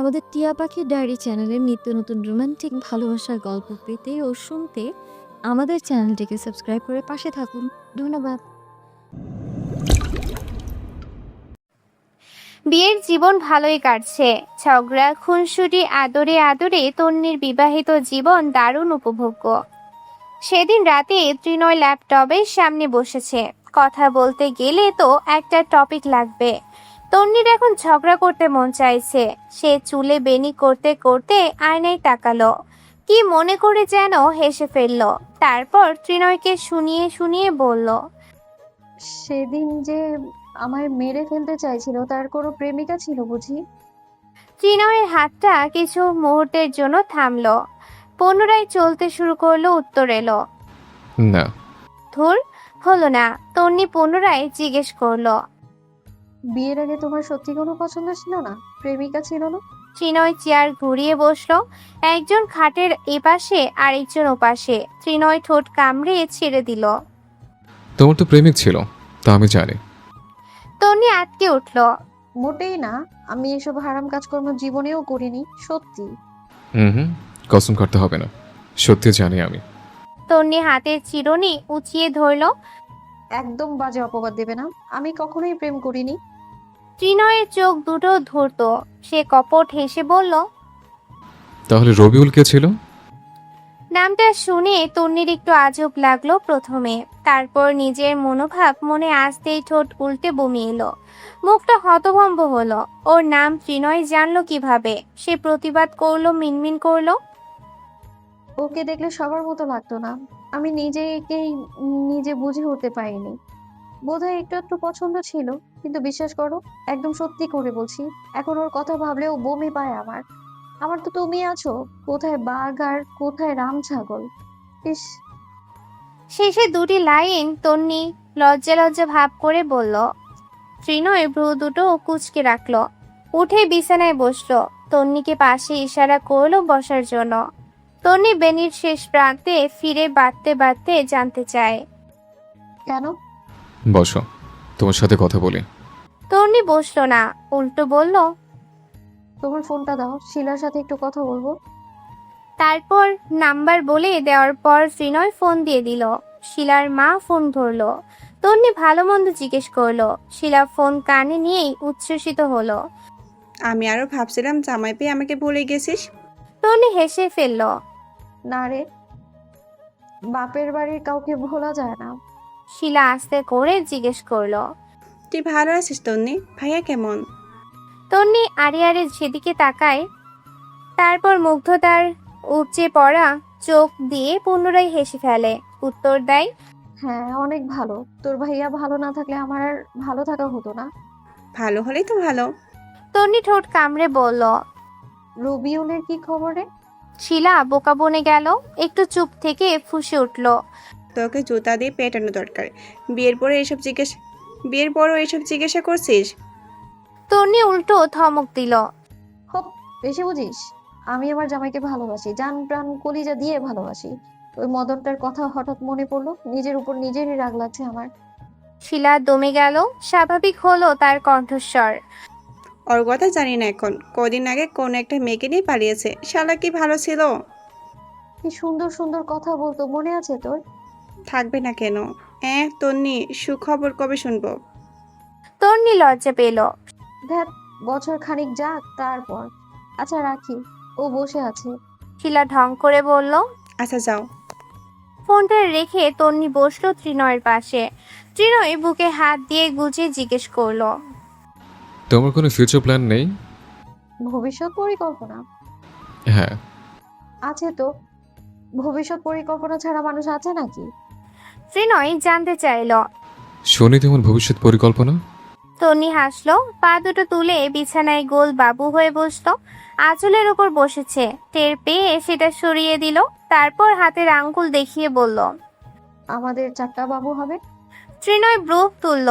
আমাদের টিয়া পাখির ডায়েরি চ্যানেলের নিত্য নতুন রোমান্টিক ভালোবাসার গল্প পেতে ও শুনতে আমাদের চ্যানেলটিকে সাবস্ক্রাইব করে পাশে থাকুন। ধন্যবাদ। বিয়ের জীবন ভালোই কাটছে। ঝগড়া খুনসুটি আদরে আদরে তন্নির বিবাহিত জীবন দারুণ উপভোগ্য। সেদিন রাতে ত্রিনয় ল্যাপটপের সামনে বসেছে। কথা বলতে গেলে তো একটা টপিক লাগবে। তন্নির এখন ঝগড়া করতে মন চাইছে। সে চুলে বেনি করতে করতে আয়নায় তাকালো। কি মনে করে যেন হেসে ফেললো। তারপর ত্রিনয়কে শুনিয়ে শুনিয়ে বলল, সেদিন যে আমায় মেরে ফেলতে চাইছিল তার কোনো প্রেমিকা ছিল বুঝি? ত্রিনয়ের হাতটা কিছু মুহূর্তের জন্য থামলো। পুনরায় চলতে শুরু করলো। উত্তর এলো, না। ধুর, হলো না। তন্নি পুনরায় জিজ্ঞেস করলো, বিয়ের আগে তোমার সত্যি কোনো পছন্দ ছিল না? প্রেমিকা ছিল না? ত্রিনয় চেয়ার ঘুরিয়ে বসলো। একজন খাটের এপাশে আরেকজন ওপাশে। ত্রিনয় ঠোঁট কামড়ে ছেড়ে দিল। তোমার তো প্রেমিক ছিল, তা আমি জানি। তন্নি আটকে উঠল। মোটেই না, আমি এসব হারাম কাজকর্ম জীবনেও করিনি, সত্যি। হুম, কসম করতে হবে না, সত্যি জানি আমি। তন্নি হাতের চিরুনি উঁচিয়ে ধরল। একদম বাজে অপবাদ দেবে না, আমি কখনোই প্রেম করিনি। ত্রিনয়ের চোখ দুটো ধরত। সে কপট হেসে বলল, তাহলে রবিউল কে ছিল? নামটা শুনে তন্নির একটু আজব লাগলো প্রথমে। তারপর নিজের মনোভাব মনে আসতেই ঠোঁট উল্টে বমি এলো। মুখটা হতভম্ব হলো। ওর নাম ত্রিনয় জানলো কিভাবে? সে প্রতিবাদ করলো, মিনমিন করলো, ওকে দেখলে সবার মতো লাগতো না। আমি নিজেকেই নিজে বুঝে উঠতে পারিনি। বোধহয় একটু একটু পছন্দ ছিল, কিন্তু বিশ্বাস করো, একদম সত্যি করে বলছি, এখন ওর কথা ভাবলেও বমি পায় আমার। আমার তো তুমি আছো, কোথায় বাঘ আর কোথায় রাম ছাগল। ইস। শেষে দুটি লাইন তন্নি লজ্জা লজ্জা ভাব করে বলল। ত্রিনয় ভ্রু দুটো কুঁচকে রাখলো। উঠে বিছানায় বসলো। তন্নিকে পাশে ইশারা করলো বসার জন্য। তন্নি বেনির শেষ প্রান্তে ফিরে বাড়তে বাড়তে জানতে চায়, কেন? বসো, তোমার সাথে কথা বলি। তন্নি বসলো না, উল্টো বলল, তোমার ফোনটা দাও, শিলার সাথে একটু কথা বলবো। তারপর নাম্বার বলে দেওয়ার পর ত্রিনয় ফোন দিয়ে দিল। শিলার মা ফোন ধরলো। তন্নি ভালো মন্দ জিজ্ঞেস করলো। শিলা ফোন কানে নিয়েই উচ্ছ্বসিত হলো। আমি আরো ভাবছিলাম জামাই পেয়ে আমাকে ভুলে গেছিস। তন্নি হেসে ফেলল। না রে, বাপের বাড়ির কাউকে ভোলা যায় না। শিলা আস্তে করে জিজ্ঞেস করলো। তুই ভালো আছিস তন্নি? ভাইয়া কেমন? তন্নি আড়ে আড়ে সেদিকে তাকায়। তারপর মুগ্ধতার উপচে পড়া চোখ দিয়ে পুনরায় হেসে ফেলে। উত্তর দেয়, হ্যাঁ, অনেক ভালো। তোর ভাইয়া ভালো না থাকলে আমার আর ভালো থাকা হতো না। ভালো হলেই তো ভালো। তন্নি ঠোঁট কামড়ে বলল। রবিউলের কি খবরে? শিলা বোকা বনে গেল। একটু চুপ থেকে ফুঁসে উঠল। তোকে জুতা দিয়ে পেটানো দরকার। বিয়ের পরও এসব জিজ্ঞাসা করছিস? তন্নি উল্টো ধমক দিল। হপ, বেশি বুঝিস। আমি আমার জামাইকে ভালোবাসি, জান প্রাণ কলিজা দিয়ে ভালোবাসি। ওই মদনটার কথা হঠাৎ মনে পড়লো, নিজের উপর নিজেরই রাগ লাগছে আমার। শিলা দমে গেল। স্বাভাবিক হলো তার কণ্ঠস্বর। ওর কথা জানি না এখন। কদিন আগে কোন একটা মেয়েকে নিয়ে পালিয়েছে। শালা কি ভালো ছিল? কি সুন্দর সুন্দর কথা বলতো, মনে আছে তোর? থাকবে না কেন? তন্নি, সুখবর কবে শুনবো? তন্নি লজ্জা পেল। ধ্যাত, বছর খানিক যাক তারপর। আচ্ছা রাখি, ও বসে আছে। শিলা ঢং করে বলল। আচ্ছা যাও। ফোনটা রেখে তন্নি বসলো ত্রিনয়ের পাশে। ত্রিনয় বুকে হাত দিয়ে গুজে জিজ্ঞেস করলো, তোমার কোনো ফিউচার প্ল্যান নেই? ভবিষ্যৎ পরিকল্পনা হ্যাঁ। আছে তো। ভবিষ্যৎ পরিকল্পনা ছাড়া মানুষ আছে নাকি? ত্রিনয় জানতে চাইল। শুনি তোমার ভবিষ্যৎ পরিকল্পনা। তন্নি হাসলো। পা দুটো তুলে বিছানায় গোল বাবু হয়ে বসলো। আঁচলের ওপর বসেছে। টের পেয়ে সেটা সরিয়ে দিল। তারপর হাতের আঙ্গুল দেখিয়ে বলল, আমাদের 4টা বাবু হবে। ত্রিনয় ব্রু তুলল।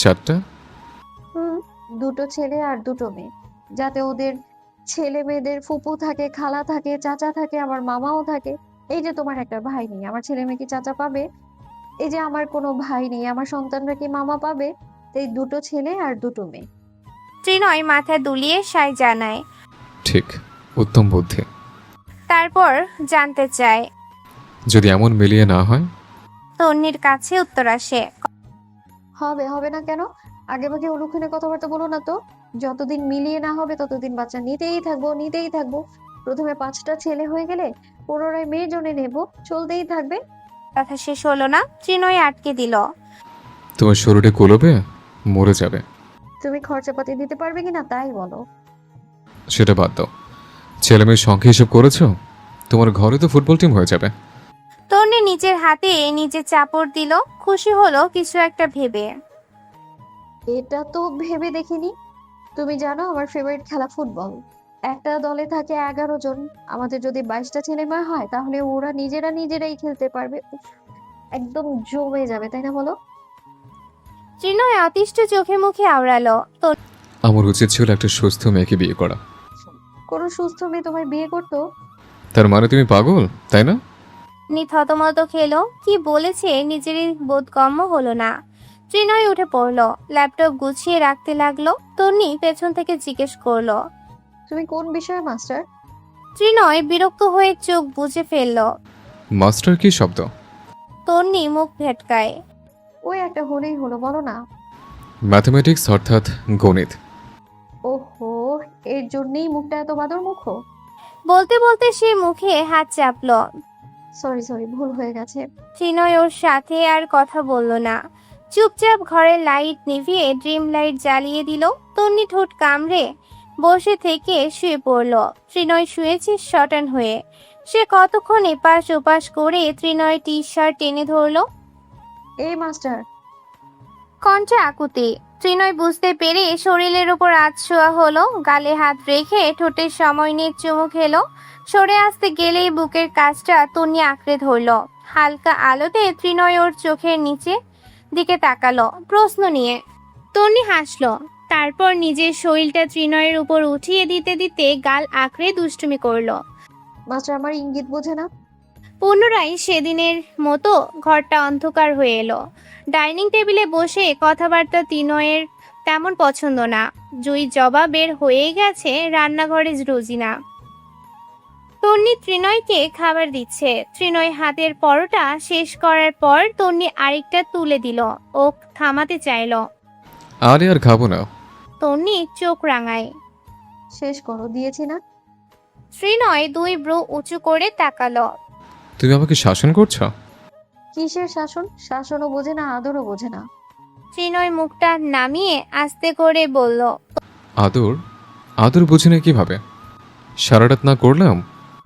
4টা? হুম, 2টো ছেলে আর 2টো মেয়ে। যাতে ওদের ছেলে মেয়েদের ফুপু থাকে, খালা থাকে, চাচা থাকে, আবার মামাও থাকে। এই যে তোমার একটা ভাই নেই, আমার ছেলে মেয়ে কি চাচা পাবে? এই যে আমার কোনো ভাই নেই, আমার সন্তানরা কি মামা পাবে? এই 2টো ছেলে আর 2টো মেয়ে। ত্রিনয় মাথা দুলিয়ে সায় জানায়। ঠিক, উত্তম বুদ্ধি। তারপর জানতে চায়। যদি এমন মিলিয়ে না হয়? তন্নির কাছে উত্তর আসে। হবে না কেন? আগেভাগে অনুক্ষণে কথাবার্তা বলো না তো। যতদিন মিলিয়ে না হবে ততদিন বাচ্চা নিতেই থাকবো। প্রথমে 5টা ছেলে হয়ে গেলে পুনরায় মেয়ের জন্য নেব, চলতেই থাকবে। কথা শেষ হলো না, ত্রিনয় আটকে দিল। তোমার শরীরে কুলোবে, মরে যাবে। তুমি খরচাপাতি দিতে পারবে কিনা তাই বলো। সেটা বাদ দাও। ছেলে মেয়ের সংখ্যা হিসেব করেছো? তোমার ঘরে তো ফুটবল টিম হয়ে যাবে। তন্নি নিজের হাতে নিজে চাপড় দিল, খুশি হলো কিছু একটা ভেবে। এটা তো ভেবে দেখিনি। তুমি জানো আমার ফেভারিট খেলা ফুটবল। একটা দলে থাকে 11 জন। আমাদের যদি 22টা ছেলে মেয়ে হয় তাহলে ওরা নিজেরাই খেলতে পারবে। উফ, একদম জমে যাবে, তাই না বলো? ত্রিনয় অতিষ্ঠ চোখে মুখে আওড়ালো। আমার উচিত ছিল একটা সুস্থ মেয়েকে বিয়ে করা। কোনো সুস্থ মেয়ে তোমায় বিয়ে করতো? তার মানে তুমি পাগল, তাই না? তন্নি থতমত খেলো, কি বলেছে নিজেরই বোধগম্য হলো না। ত্রিনয় উঠে পড়লো, ল্যাপটপ গুছিয়ে রাখতে লাগলো। তন্নি পেছন থেকে জিজ্ঞেস করলো। তুমি কোন বিষয়ে মাস্টার? ত্রিনয় বিরক্ত হয়ে চোখ বুজে ফেললো। মাস্টার কি শব্দ? তন্নি মুখ ভেটকায়। ওই একটা হলেই হলো, বলো না। ম্যাথমেটিক্স অর্থাৎ গণিত। ওহো, এর জন্যই মুখটা এত বাদর মুখো। বলতে বলতে সে মুখে হাত চাপলো। সরি, ভুল হয়ে গেছে। ত্রিনয় ওর সাথে আর কথা বলল না, চুপচাপ ঘরের লাইট নিভিয়ে ড্রিম লাইট জ্বালিয়ে দিল। তন্নি ঠোঁট কামড়ে বসে থেকে শুয়ে পড়ল। ত্রিনয় শুয়েছে শটান হয়ে। সে কতক্ষণ এপাশ ওপাশ করে ত্রিনয় টি শার্ট টেনে ধরল। এই মাস্টার। কণ্ঠে আকুতি। ত্রিনয় বুঝতে পেরে শরীরের উপর আধশোয়া হলো, গালে হাত রেখে ঠোঁটের সময় নিয়ে চুমু খেলো। সরে আসতে গেলেই বুকের কাজটা তন্নি আঁকড়ে ধরল। হালকা আলোতে ত্রিনয় ওর চোখের নিচে দিকে তাকালো প্রশ্ন নিয়ে। তন্নি হাসলো, তারপর নিজের শরীরটা ত্রিনয়ের উপর উঠিয়ে দিতে দিতে গাল আঁকড়ে দুষ্টুমি করলো। মাস্টার আমার ইঙ্গিত বোঝে না? পুনরায় সেদিনের মতো ঘরটা অন্ধকার হয়ে এলো। ডাইনিং টেবিলে বসে কথাবার্তা ত্রিনয়ের তেমন পছন্দ না। জুই জবাবের হয়ে গেছে রান্নাঘরে রোজিনা। তন্নি ত্রিনয়কে খাবার দিচ্ছে। ত্রিনয় হাতের পরোটা শেষ করার পর তন্নি আরেকটা তুলে দিল। ও থামাতে চাইল। আরে আর খাবো না। তন্নি চোখ রাঙায়। শেষ করো, দিয়েছি না? ত্রিনয় দুই ব্রু উঁচু করে তাকালো। তুমি আমাকে শাসন করছো? কিসের শাসন? শাসনও বোঝে না, আদরও বোঝে না। ত্রিনয় মুখটা নামিয়ে আস্তে করে বলল। আদর? আদর বুঝি না কিভাবে? সারা রাত না করলাম?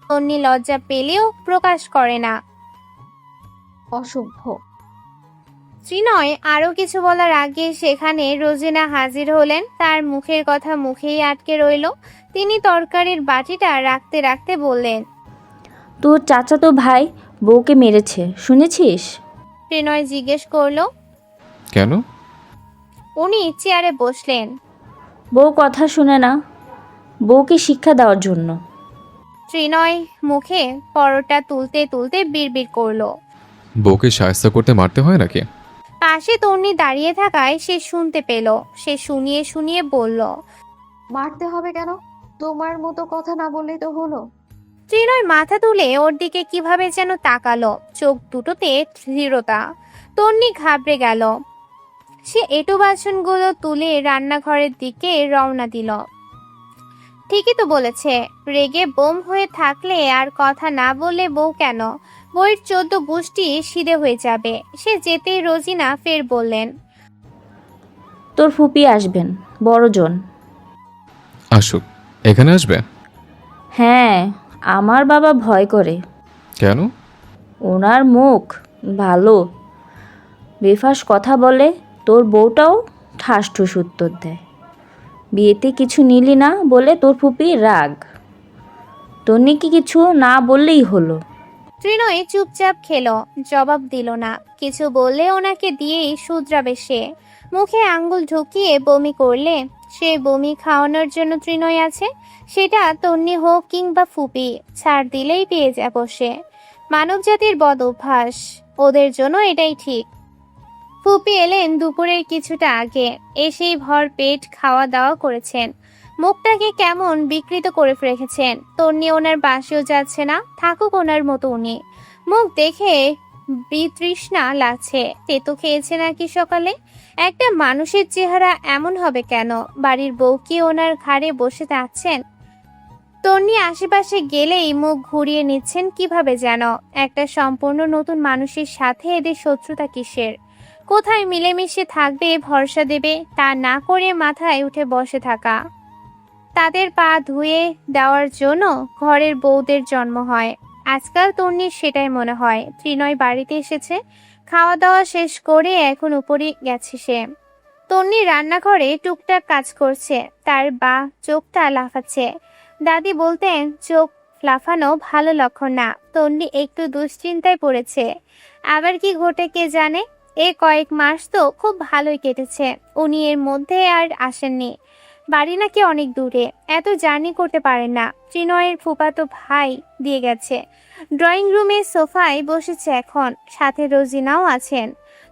তন্নি লজ্জা পেলেও প্রকাশ করে না। অসভ্য। ত্রিনয় আরো কিছু বলার আগে সেখানে রোজিনা হাজির হলেন। তার মুখের কথা মুখেই আটকে রইল। তিনি তরকারির বাটিটা রাখতে রাখতে বললেন। তোর চাচাতো ভাই বউকে মেরেছে, শুনেছিস? ত্রিনয় জিজ্ঞেস করলো। কেন? উনি চেয়ারে বসলেন। বউ কথা শুনে না, বউকে শিক্ষা দেওয়ার জন্য। ত্রিনয় মুখে পরোটা তুলতে তুলতে বিড়বিড় করলো। বউকে সাহায্য করতে মারতে হয় নাকি? পাশে তন্নি দাঁড়িয়ে থাকায় সে শুনতে পেল। সে শুনিয়ে শুনিয়ে বলল। মারতে হবে কেন? তোমার মতো কথা না বললেই তো হলো। ত্রিনয় মাথা তুলে ওর দিকে কিভাবে যেন তাকালো, চোখ দুটোতে দৃঢ়তা। তন্নি ঘাবড়ে গেল। সে এঁটো বাসনগুলো তুলে রান্নাঘরের দিকে রওনা দিল। ঠিকই তো বলেছে, রেগে বোম হয়ে থাকলে আর কথা না বললে বউ কেন, বউয়ের 14 গোষ্ঠী সিধে হয়ে যাবে। সে যেতেই রোজিনা ফের বললেন। তোর ফুপি আসবেন, বড়জন। আসুক। এখানে আসবে? হ্যাঁ, আমার বাবা ভয় করে। কেন? ওনার মুখ ভালো, বেফাস কথা বলে। তোর বউটাও ঠাসঠুস উত্তর দেয়। বিয়েতে কিছু নিলি না বলে তোর ফুপি রাগ। তন্নিকে কিছু না বললেই হলো। ত্রিনয় চুপচাপ খেলো, জবাব দিল না। কিছু বললে ওনাকে দিয়েই শুধরাবে সে। মুখে আঙ্গুল ঢুকিয়ে বমি করলে সে বমি খাওয়ানোর জন্য ত্রিনয় আছে। সেটা তন্নি হোক কিংবা ফুপি, ছাড় দিলেই পেয়ে যাব সে। মানব জাতির বদ অভ্যাস, ওদের জন্য এটাই ঠিক। ফুপি এলেন দুপুরের কিছুটা আগে। এসেই ভর পেট খাওয়া দাওয়া করেছেন। মুখটাকে কেমন বিকৃত করে রেখেছেন। তন্নি ওনার বাসেও যাচ্ছে না, থাকুক ওনার মতো উনি। মুখ দেখে বিতৃষ্ণা লাগছে। তেতো খেয়েছে নাকি সকালে? একটা মানুষের চেহারা এমন হবে কেন? বাড়ির বউ কি ওনার ঘাড়ে বসে থাকছেন? তন্নি আশেপাশে গেলেই মুখ ঘুরিয়ে নিচ্ছেন কিভাবে যেন। একটা সম্পূর্ণ নতুন মানুষের সাথে এদের শত্রুতা কিসের? কোথায় মিলেমিশে থাকবে, ভরসা দেবে, তা না করে মাথায় উঠে বসে থাকা। তাদের পা ধুয়ে দেওয়ার জন্য ঘরের বউদের জন্ম হয়। আজকাল তন্নির সেটাই মনে হয়। ত্রিনয় বাড়িতে এসেছে, খাওয়া দাওয়া শেষ করে এখন উপরে গেছে সে। তন্নি রান্নাঘরে টুকটাক কাজ করছে, তার বা চোখটা লাফাচ্ছে। দাদি বলতেন চোখ লাফানো ভালো লক্ষণ না। তন্নি একটু দুশ্চিন্তায় পড়েছে। আবার কি ঘটে কে জানে। কয়েক মাস তো খুব ভালোই কেটেছে। উনি এর মধ্যে আর আসেননি। বাড়ি নাকি অনেক দূরে, এত জার্নি করতে পারেন না। ত্রিনয়ের ফুফাতো ভাই দিয়ে গেছে। ড্রয়িং রুমে সোফায় বসেছে এখন, সাথে রোজিনাও আছেন।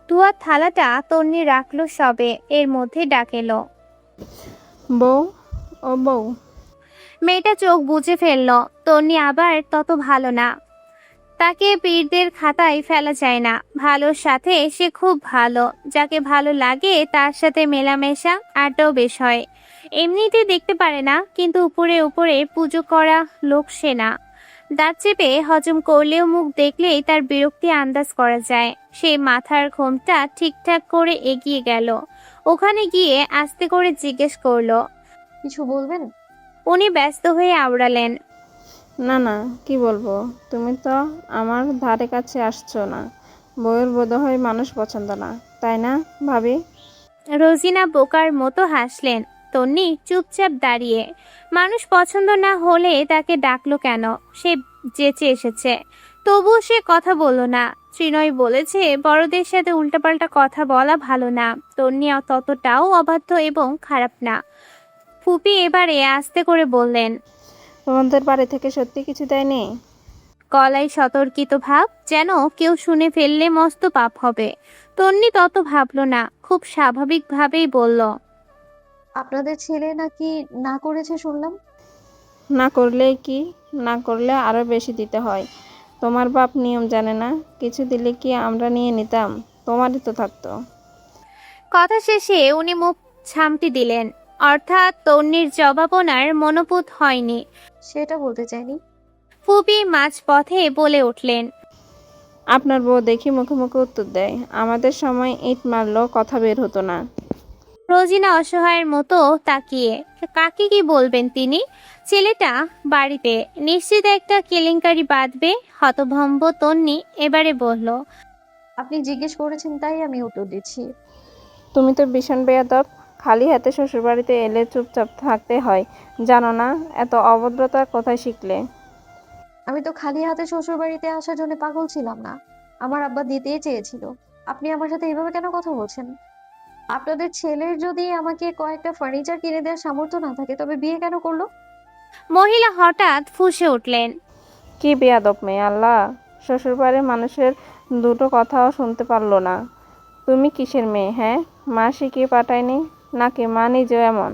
ধোয়ার থালাটা তন্নি রাখলো সবে, এর মধ্যে ডাক এলো। বউ, ও বউ। মেয়েটা চোখ বুজে ফেললো। তন্নি আবার তত ভালো না, তাকে পীরদের খাতায় ফেলা যায় না। ভালোর সাথে সে খুব ভালো, যাকে ভালো লাগে তার সাথে মেলামেশা আড্ডাও বেশ হয়। এমনিতে দেখতে পারে না, কিন্তু উপরে উপরে পুজো করা লোক সে না। দাঁত চেপে হজম করলেও মুখ দেখলেই তার বিরক্তি আন্দাজ করা যায়। সে মাথার ঘোমটা ঠিকঠাক করে এগিয়ে গেল। ওখানে গিয়ে আস্তে করে জিজ্ঞেস করলো। কিছু বলবেন? উনি ব্যস্ত হয়ে আওড়ালেন। না না, কি বলবো? তুমি তো আমার ধারে কাছে আসছো না। বউয়ের বোধহয় মানুষ পছন্দ না, তাই না ভাবি? রোজিনা বোকার মতো হাসলেন। তন্নি চুপচাপ দাঁড়িয়ে। মানুষ পছন্দ না হলে তাকে ডাকলো কেন? সে যেচে এসেছে, তবু সে কথা বলল না। ত্রিনয় বলেছে বড়দের সাথে উল্টাপাল্টা কথা বলা ভালো না। তন্নি ততটাও অবাধ্য এবং খারাপ না। ফুপি এবারে আস্তে করে বললেন। তোমাদের বাড়ি থেকে সত্যি কিছু দেয়নি? গলায় সতর্কিত ভাব, যেন কেউ শুনে ফেললে মস্ত পাপ হবে। তন্নি তত ভাবল না, খুব স্বাভাবিকভাবেই বলল। আপনাদের ছেলে নাকি না করেছে শুনলাম। না করলে কি? না করলে আরো বেশি দিতে হয়। তোমার বাপ নিয়ম জানে না? কিছু দিলে কি আমরা নিয়ে নিতাম? তোমারই তো থাকতো। কথা শেষে উনি মুখ ছামটি দিলেন। অর্থাৎ তন্নির জবাব ওনার মনোপুত হয়নি। সেটা বলতে চাইনি। ফুপি মাঝপথে বলে উঠলেন। আপনার বউ দেখি মুখে মুখে উত্তর দেয়, আমাদের সময় ইট মারলেও কথা বের হতো না। রোজিনা অসহায়ের মতো তাকিয়ে। কাকে কি বলবেন তিনি? ছেলেটা বাড়িতে, নিশ্চিত একটা কেলেঙ্কারি বাঁধবে। হতভম্ব তন্নি এবারে বলল। আপনি জিজ্ঞেস করেছেন তাই আমি উত্তর দিচ্ছি। তুমি তো ভীষণ বেয়াদব। খালি হাতে শ্বশুরবাড়িতে এলে চুপচাপ থাকতে হয়, জানো না? এত অভদ্রতা কোথায় শিখলে? আমি তো খালি হাতে শ্বশুর বাড়িতে আসার জন্য পাগল ছিলাম না। আমার আব্বা দিতেই চেয়েছিল। আপনি আমার সাথে এভাবে কেন কথা বলছেন? আপনাদের ছেলের যদি আমাকে কয়েকটা ফার্নিচার কিনে দেওয়ার সামর্থ্য না থাকে তবে বিয়ে কেন করলো? মহিলা হঠাৎ ফুঁসে উঠলেন। কি বেয়াদব মেয়ে, আল্লাহ! শ্বশুরবাড়ির মানুষের দুটো কথাও শুনতে পারলো না। তুমি কিসের মেয়ে, হ্যাঁ? মা শিখিয়ে পাঠায়নি নাকি মা নিজেও এমন?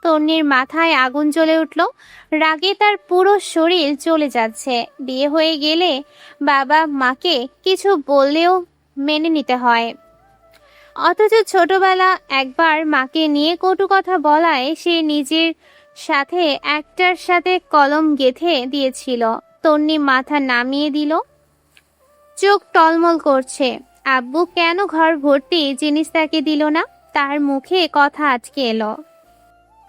তন্নির মাথায় আগুন জ্বলে উঠল। রাগে তার পুরো শরীর চলে যাচ্ছে। বিয়ে হয়ে গেলে বাবা মাকে কিছু বললেও মেনে নিতে হয়, অথচ ছোটবেলা একবার মাকে নিয়ে কটু কথা বলায় সে নিজের সাথে একটার সাথে কলম গেঁথে দিয়েছিল। তন্নি মাথা নামিয়ে দিল, চোখ টলমল করছে। আব্বু কেন ঘর ভর্তি জিনিস তাকে দিল না? তার মুখে কথা আটকে এলো।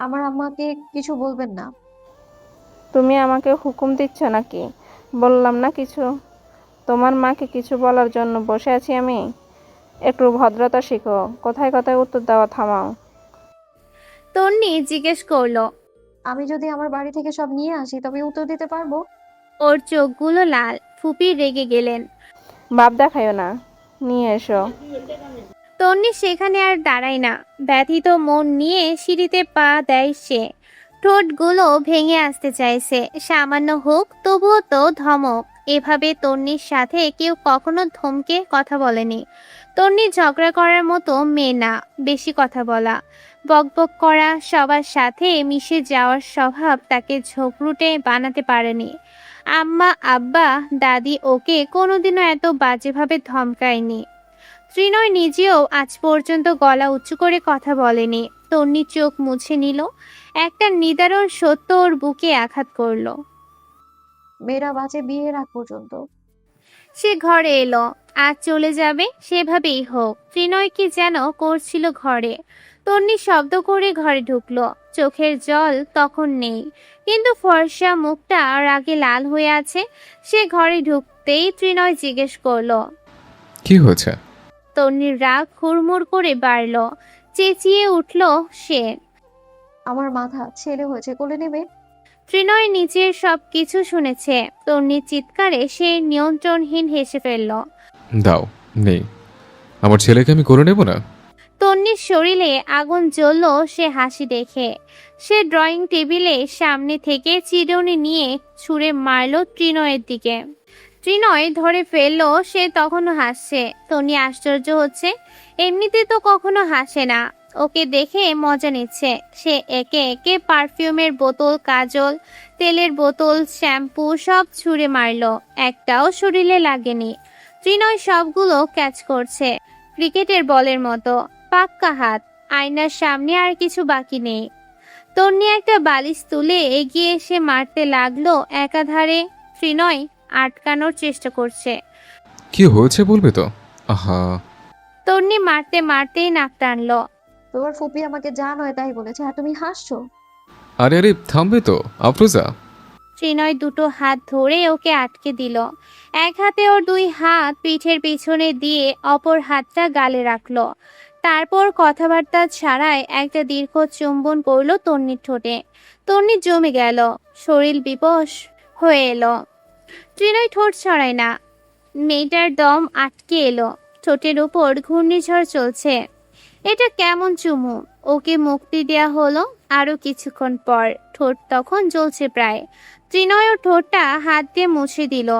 আমার আম্মাকে কিছু বলবেন না। তুমি আমাকে হুকুম দিচ্ছ নাকি? বললাম না কিছু। তোমার মাকে কিছু বলার জন্য বসে আছি আমি। একটু ভদ্রতা শিখো, কোথায় কোথায় উত্তর দেওয়া থামাও। তন্নি জিজ্ঞেস করলো। আমি যদি আমার বাড়ি থেকে সব নিয়ে আসি তবে উত্তর দিতে পারবো? ওর চোখগুলো লাল। ফুপি রেগে গেলেন। ভাব দেখায়ও না, নিয়ে এসো। তন্নি সেখানে আর দাঁড়ায় না। ব্যথিত মন নিয়ে সিঁড়িতে পা দেয় সে। ঠোঁটগুলো ভেঙে আসতে চাইছে। সামান্য হোক, তবুও তো ধমক। এভাবে তন্নির সাথে কেউ কখনো ধমকে কথা বলেনি। তন্নি ঝগড়া করার মতো মেয়ে না, বেশি কথা বলা। বকবক করা, সবার সাথে মিশে যাওয়ার স্বভাব তাকে ঝোঁকরুটে বানাতে পারেনি। আম্মা, আব্বা, দাদি ওকে কোনোদিনও এত বাজেভাবে ধমকায়নি। ত্রিনয় নিজেও আজ পর্যন্ত গলা উঁচু করে কথা বলেনি। তন্নি চোখ মুছে নিল। একটা নিদারুণ সত্য ওর বুকে আঘাত করলো। মেয়েরা বাঁচে বিয়ের আগ পর্যন্ত। সে ঘরে এলো। আজ চলে যাবে, সেভাবেই হোক। ত্রিনয় কি যেন করছিল ঘরে। তন্নি শব্দ করে ঘরে ঢুকলো। চোখের জল তখন নেই, কিন্তু ফর্সা মুখটা রাগে লাল হয়ে আছে। সে ঘরে ঢুকতেই ত্রিনয় জিজ্ঞেস করলো। কি হয়েছে? তন্নির রাগ হুড়মুড় করে বাড়ল। চেঁচিয়ে উঠল সে। আমার মাথা ছেলে হয়েছে, কোলে নেবে? ত্রিনয় নিজের সব কিছু শুনেছে। তন্নির চিৎকারে সে নিয়ন্ত্রণহীন হেসে ফেলল। দাও, নেই। আমার ছেলেকে আমি করে নেব না? তন্নির শরীরে আগুন জ্বলল সে হাসি দেখে। সে ড্রয়িং টেবিলের সামনে থেকে চিরুনি নিয়ে ছুঁড়ে মারল ত্রিনয়ের দিকে। ত্রিনয় ধরে ফেললো সে তখনও হাসছে। তন্নি আশ্চর্য হচ্ছে, এমনিতে তো কখনো হাসে না। ওকে দেখে মজা নিচ্ছে। সে একে একে পারফিউমের বোতল, কাজল, তেলের বোতল, শ্যাম্পু সব ছুঁড়ে মারলো। একটাও শরীরে লাগেনি। ত্রিনয় সবগুলো ক্যাচ করছে ক্রিকেটের বলের মতো। পাক্কা হাত। আয়নার সামনে আর কিছু বাকি নেই। তন্নি একটা বালিশ তুলে এগিয়ে এসে মারতে লাগলো একাধারে। ত্রিনয় আটকানোর চেষ্টা করছে। কি হয়েছে বলবে তো? আহা। তন্নি মারতে মারতেই নাক টানলো। তোমার ফুপি আমাকে যা নয় তাই বলেছে, আর তুমি হাসছো। আরে আরে, থামবে তো আফরোজা? ত্রিনয় দুটো হাত ধরে ওকে আটকে দিল। এক হাতে ওর দুই হাত পিঠের পিছনে দিয়ে অপর হাতটা গালে রাখলো। তারপর কথাবার্তা ছাড়াই একটা দীর্ঘ চুম্বন করলো তন্নির ঠোঁটে। তন্নি জমে গেল, শরীর বিবশ হয়ে এলো। ত্রিনয় ঠোঁট ছড়ায় না। মেয়েটার দম আটকে এলো। ঠোঁটের উপর ঘূর্ণিঝড় চলছে। এটা কেমন চুমু! ওকে মুক্তি দেয়া হলো আরো কিছুক্ষণ পর। ঠোঁট তখন জ্বলছে প্রায়। ত্রিনয় ওর ঠোঁটটা হাত দিয়ে মুছে দিল।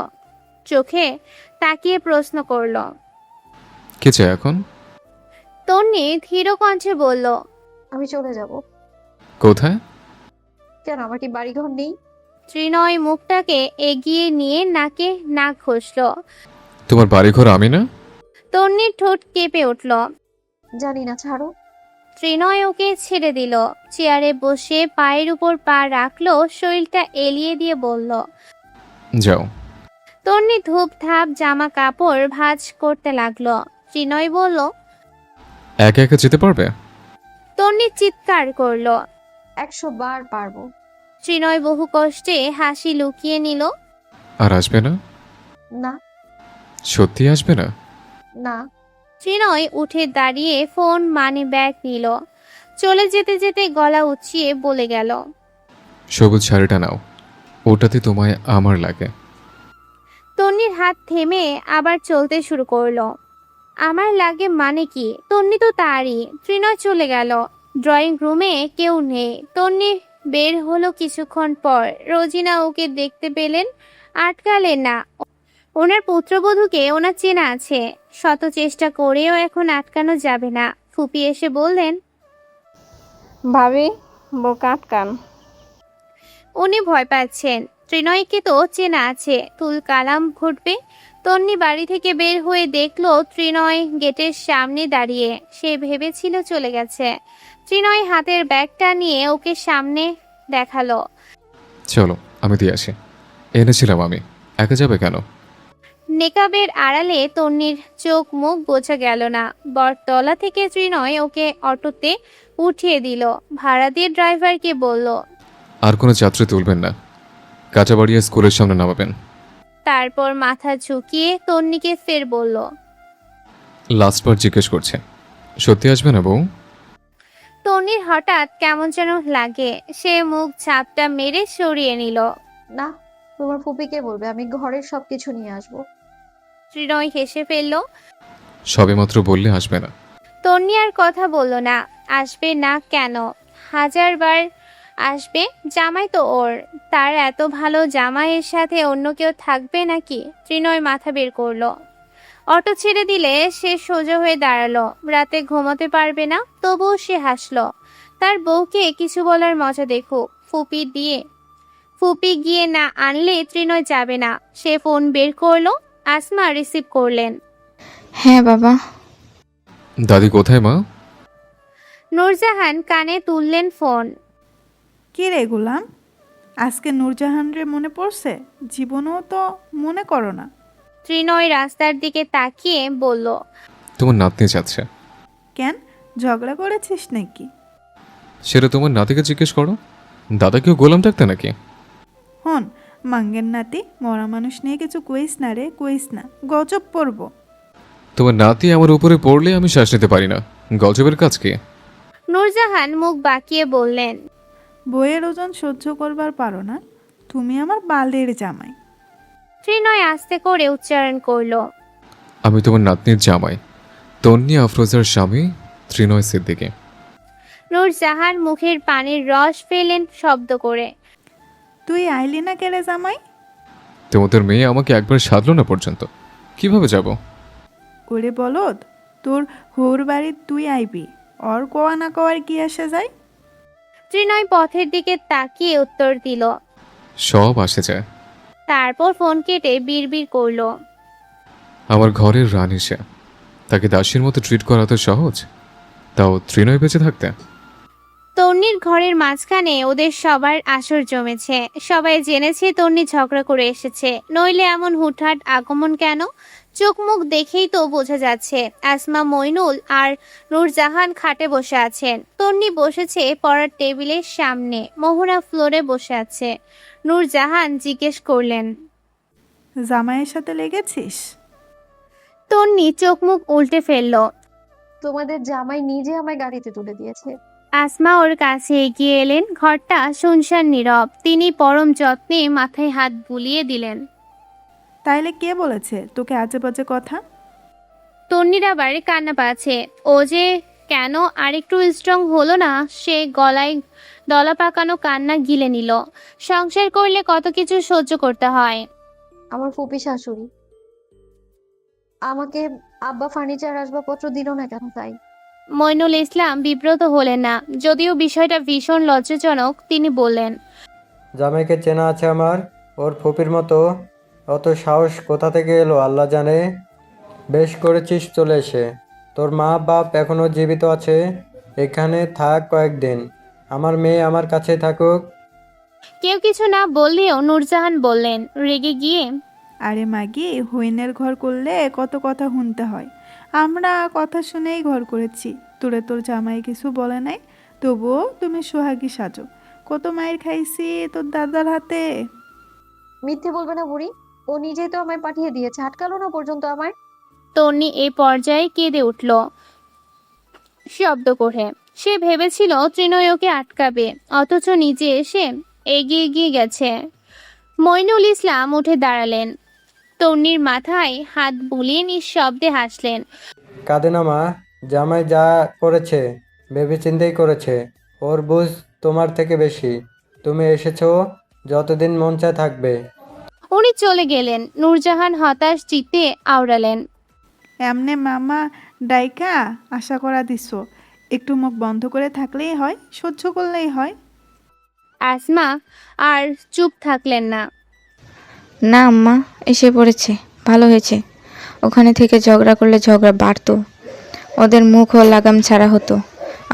চোখে তাকিয়ে প্রশ্ন করলো। কে চায় এখন? তন্নি ধীর কণ্ঠে বলল। আমি চলে যাব। কোথায়? কেন, আমার কি বাড়িঘর নেই? ত্রিনয় মুখটাকে এগিয়ে নিয়ে নাকে নাক ঘষল। তোমার বাড়িঘর আমি না? তন্নির ঠোঁট কেঁপে উঠল। জানি না, ছাড়ো। ত্রিনয় ওকে ছেড়ে দিল। চেয়ারে বসে পায়ের উপর পা রাখলো, শরীরটা এলিয়ে দিয়ে বলল। যাও। তন্নি ধূপ ধাপ জামা কাপড় ভাঁজ করতে লাগলো। ত্রিনয় বলল। একা একা যেতে পারবে? তন্নি চিৎকার করলো। 100 বার পারবো। ত্রিনয় বহু কষ্টে হাসি লুকিয়ে নিল। আর আসবে না? না। সত্যি আসবে না? না। ত্রিনয় উঠে দাঁড়িয়ে ফোন মানি ব্যাগ নিল। চলে যেতে যেতে গলা উঁচিয়ে বলে গেল। সবুজ শাড়িটা নাও, ওটাতে তোমায় আমার লাগে। তন্নির হাত থেমে আবার চলতে শুরু করলো। আমার লাগে মানে কি? তন্নি তো তারই। ত্রিনয় চলে গেল। ড্রয়িং রুমে কেউ নেই। তন্নি বের হলো কিছুক্ষণ পর। রোজিনা ওকে দেখতে পেলেন, আটকালেন না। ওনার পুত্রবধূকে ওনার চেনা আছে। শত চেষ্টা করেও এখন আটকানো যাবে না। ফুপি এসে বললেন। ভাবি, বোকা আটকান। উনি ভয় পাচ্ছেন। ত্রিনয়কে তো চেনা আছে, তুল কালাম ঘটবে। তন্নি বাড়ি থেকে বের হয়ে দেখলো ত্রিনয় গেটের সামনে দাঁড়িয়ে। সে ভেবেছিল চলে গেছে। ত্রিনয় হাতের ব্যাগটা নিয়ে ওকে সামনে দেখালো। চলো, আমি দিয়ে আসি। এনেছিলাম আমি। একা যাবে কেন? নেকাবের আড়ালে তন্নির চোখ মুখ বোঝা গেল না। বটতলা থেকে ত্রিনয় ওকে অটোতে উঠিয়ে দিল। ভাড়া দিয়ে ড্রাইভারকে বলল। আর কোনো যাত্রী তুলবেন না, কাঁচাবাড়িয়া স্কুলের সামনে নামাবেন। তারপর মাথা ঝুঁকিয়ে তন্নিকে ফের বলল। লাস্টবার জিজ্ঞেস করছে, সত্যি আসবে না বউ? তন্নির হঠাৎ কেমন যেন লাগে। সে মুখ ঝাপটা মেরে সরিয়ে নিল। না, তোমার ফুপিকে বলবে আমি ঘরের সবকিছু নিয়ে আসবো। ত্রিনয় হেসে ফেলল। সবেমাত্র বললে আসবে না। তন্নি আর কথা বলল না। আসবে না কেন? 1000 বার আসবে। জামাই তো ওর। তার এত ভালো জামাইয়ের সাথে অন্য কেউ থাকবে নাকি? ত্রিনয় মাথা বের করলো। অটো ছেড়ে দিলে সে সোজা হয়ে দাঁড়ালো। রাতে ঘুমোতে পারবে না, তবুও সে হাসলো। তার বউকে কিছু বলার মজা দেখো। ফুপি গিয়ে না আনলে ত্রিনয় যাবে না। সে ফোন বের করলো। আসমা রিসিভ করলেন। হ্যাঁ বাবা। দাদি কোথায় মা? নূরজাহান কানে তুললেন ফোন। কে রে গোলাম, আজকে নূরজাহান রে মনে পড়ছে? জীবনেও তো মনে করো না। ত্রিনয় রাস্তার দিকে তাকিয়ে বলল, তোমার নাতনি যাচ্ছে। কেন, ঝগড়া করেছিস নাকি? সেটা তোমার নাতিকে জিজ্ঞেস করো। দাদাকেও গোলাম ডাকতে নাকি? হন, মাঙ্গের নাতি, মরা মানুষ নিয়ে কিছু কইস না রে, কইস না, গজব পড়ব। তোমার নাতি আমার উপরে পড়লে আমি শ্বাস নিতে পারি না। গজবের কাজ কি? নূরজাহান মুখ বাঁকিয়ে বললেন, বইয়ের ওজন সহ্য করবার পারো না, তুমি আমার বালের জামাই। ত্রিনয় আস্তে করে উচ্চারণ করলো, আমি তোমার নাতনির জামাই, তন্নি আফরোজার স্বামী ত্রিনয় সিদ্দিকী। নূরজাহান মুখের পানির রস ফেলেন শব্দ করে। তুই আইলি না কেড়ে জামাই? তোমাদের মেয়ে আমাকে একবার সাধলো না পর্যন্ত, কিভাবে যাব? ওরে বলদ, তোর হোর বাড়ির তুই আইবি, অর কোয়া না কোয়ার কি আসে যায়? ত্রিনয় পথের দিকে তাকিয়ে উত্তর দিল। সব আসে যায়। তারপর ফোন কেটে বিড়বিড় করলো, আমার ঘরের রানী সে, তাকে দাসীর মতো ট্রিট করা তো সহজ, তাও ত্রিনয় বেঁচে থাকতে। তন্নির ঘরের মাঝখানে ওদের সবার আসর জমেছে। সবাই জেনেছে তন্নি ঝগড়া করে এসেছে, নইলে এমন হুটহাট আগমন কেন? চোখ মুখ দেখেই তো বোঝা যাচ্ছে। আসমা, মইনুল আর নূরজাহান খাটে বসে আছেন। তন্নি বসেছে পড়ার টেবিলের সামনে, মোহরা ফ্লোরে বসে আছে। নূরজাহান জিজ্ঞেস করলেন, জামাইয়ের সাথে লেগেছিস? তন্নি চোখ মুখ উল্টে ফেলল। তোমাদের জামাই নিজে আমায় গাড়িতে তুলে দিয়েছে। আসমা ওর কাছে এগিয়ে এলেন। ঘরটা শুনশান নীরব। তিনি পরম যত্নে মাথায় হাত বুলিয়ে দিলেন। তাইলে কে বলেছে তোকে আজে বাজে কথা? তন্নির আবার কান্না পাচ্ছে। ও যে কেন আরেকটু স্ট্রং হলো না, সে গলায় দলা পাকানো কান্না গিলে নিল। সংসার করলে কত কিছু সহ্য করতে হয়। আমার ফুপি শাশুড়ি আমাকে আব্বা ফার্নিচার আসবাবপত্র দিল না কেন তাই? মইনুল ইসলাম বিব্রত হলেন না, যদিও বিষয়টা ভীষণ লজ্জাজনক। তিনি বললেন, জামাইকে চেনা আছে আমার, ওর ফুপির মতো। অত সাহস কোথা থেকে এলো আল্লাহ জানে। বেশ করেছিস চলে এসে। তোর মা বাপ এখনো জীবিত আছে, এখানে থাক কয়েকদিন। আমার মেয়ে আমার কাছে থাকুক। কেউ কিছু না বললেও নূরজাহান বললেন রেগে গিয়ে, আরে মাগি, হইনের ঘর করলে কত কথা শুনতে হয়। আমরা কথা শুনেই ঘর করেছি। তোর জামাই কিছু বলে নাই, তবুও তুমি সোহাগী সাজো। কত মায়ের খাইছি তোর দাদার হাতে। মিথ্যে বলবে না বুড়ি, ও নিজেই তো আমায় পাঠিয়ে দিয়েছে, আটকালো না পর্যন্ত আমায়। তন্নি এই পর্যায়ে কেঁদে উঠল শব্দ করে। সে ভেবেছিল ত্রিনয় ওকে আটকাবে, অথচ নিজে এসে এগিয়ে গিয়ে গেছে। মইনুল ইসলাম উঠে দাঁড়ালেন। তন্নির মাথায় হাত বুলিয়ে নিঃশব্দে হাসলেন। কাঁদে না মা, জামাই যা করেছে ভেবেচিন্তেই করেছে। ওর বুঝ তোমার থেকে বেশি। তুমি এসেছো, যতদিন মন চায় থাকবে। উনি চলে গেলেন। নূরজাহান হতাশ চিত্তে আওড়ালেন, এমনে মামা ডাইকা আশা করা দিস, একটু মুখ বন্ধ করে থাকলেই হয়, সহ্য করলেই হয়। আসমা আর চুপ থাকলেন না। না আম্মা, এসে পড়েছে, ভালো হয়েছে। ওখানে থেকে ঝগড়া করলে ঝগড়া বাড়তো, ওদের মুখও লাগাম ছাড়া হতো।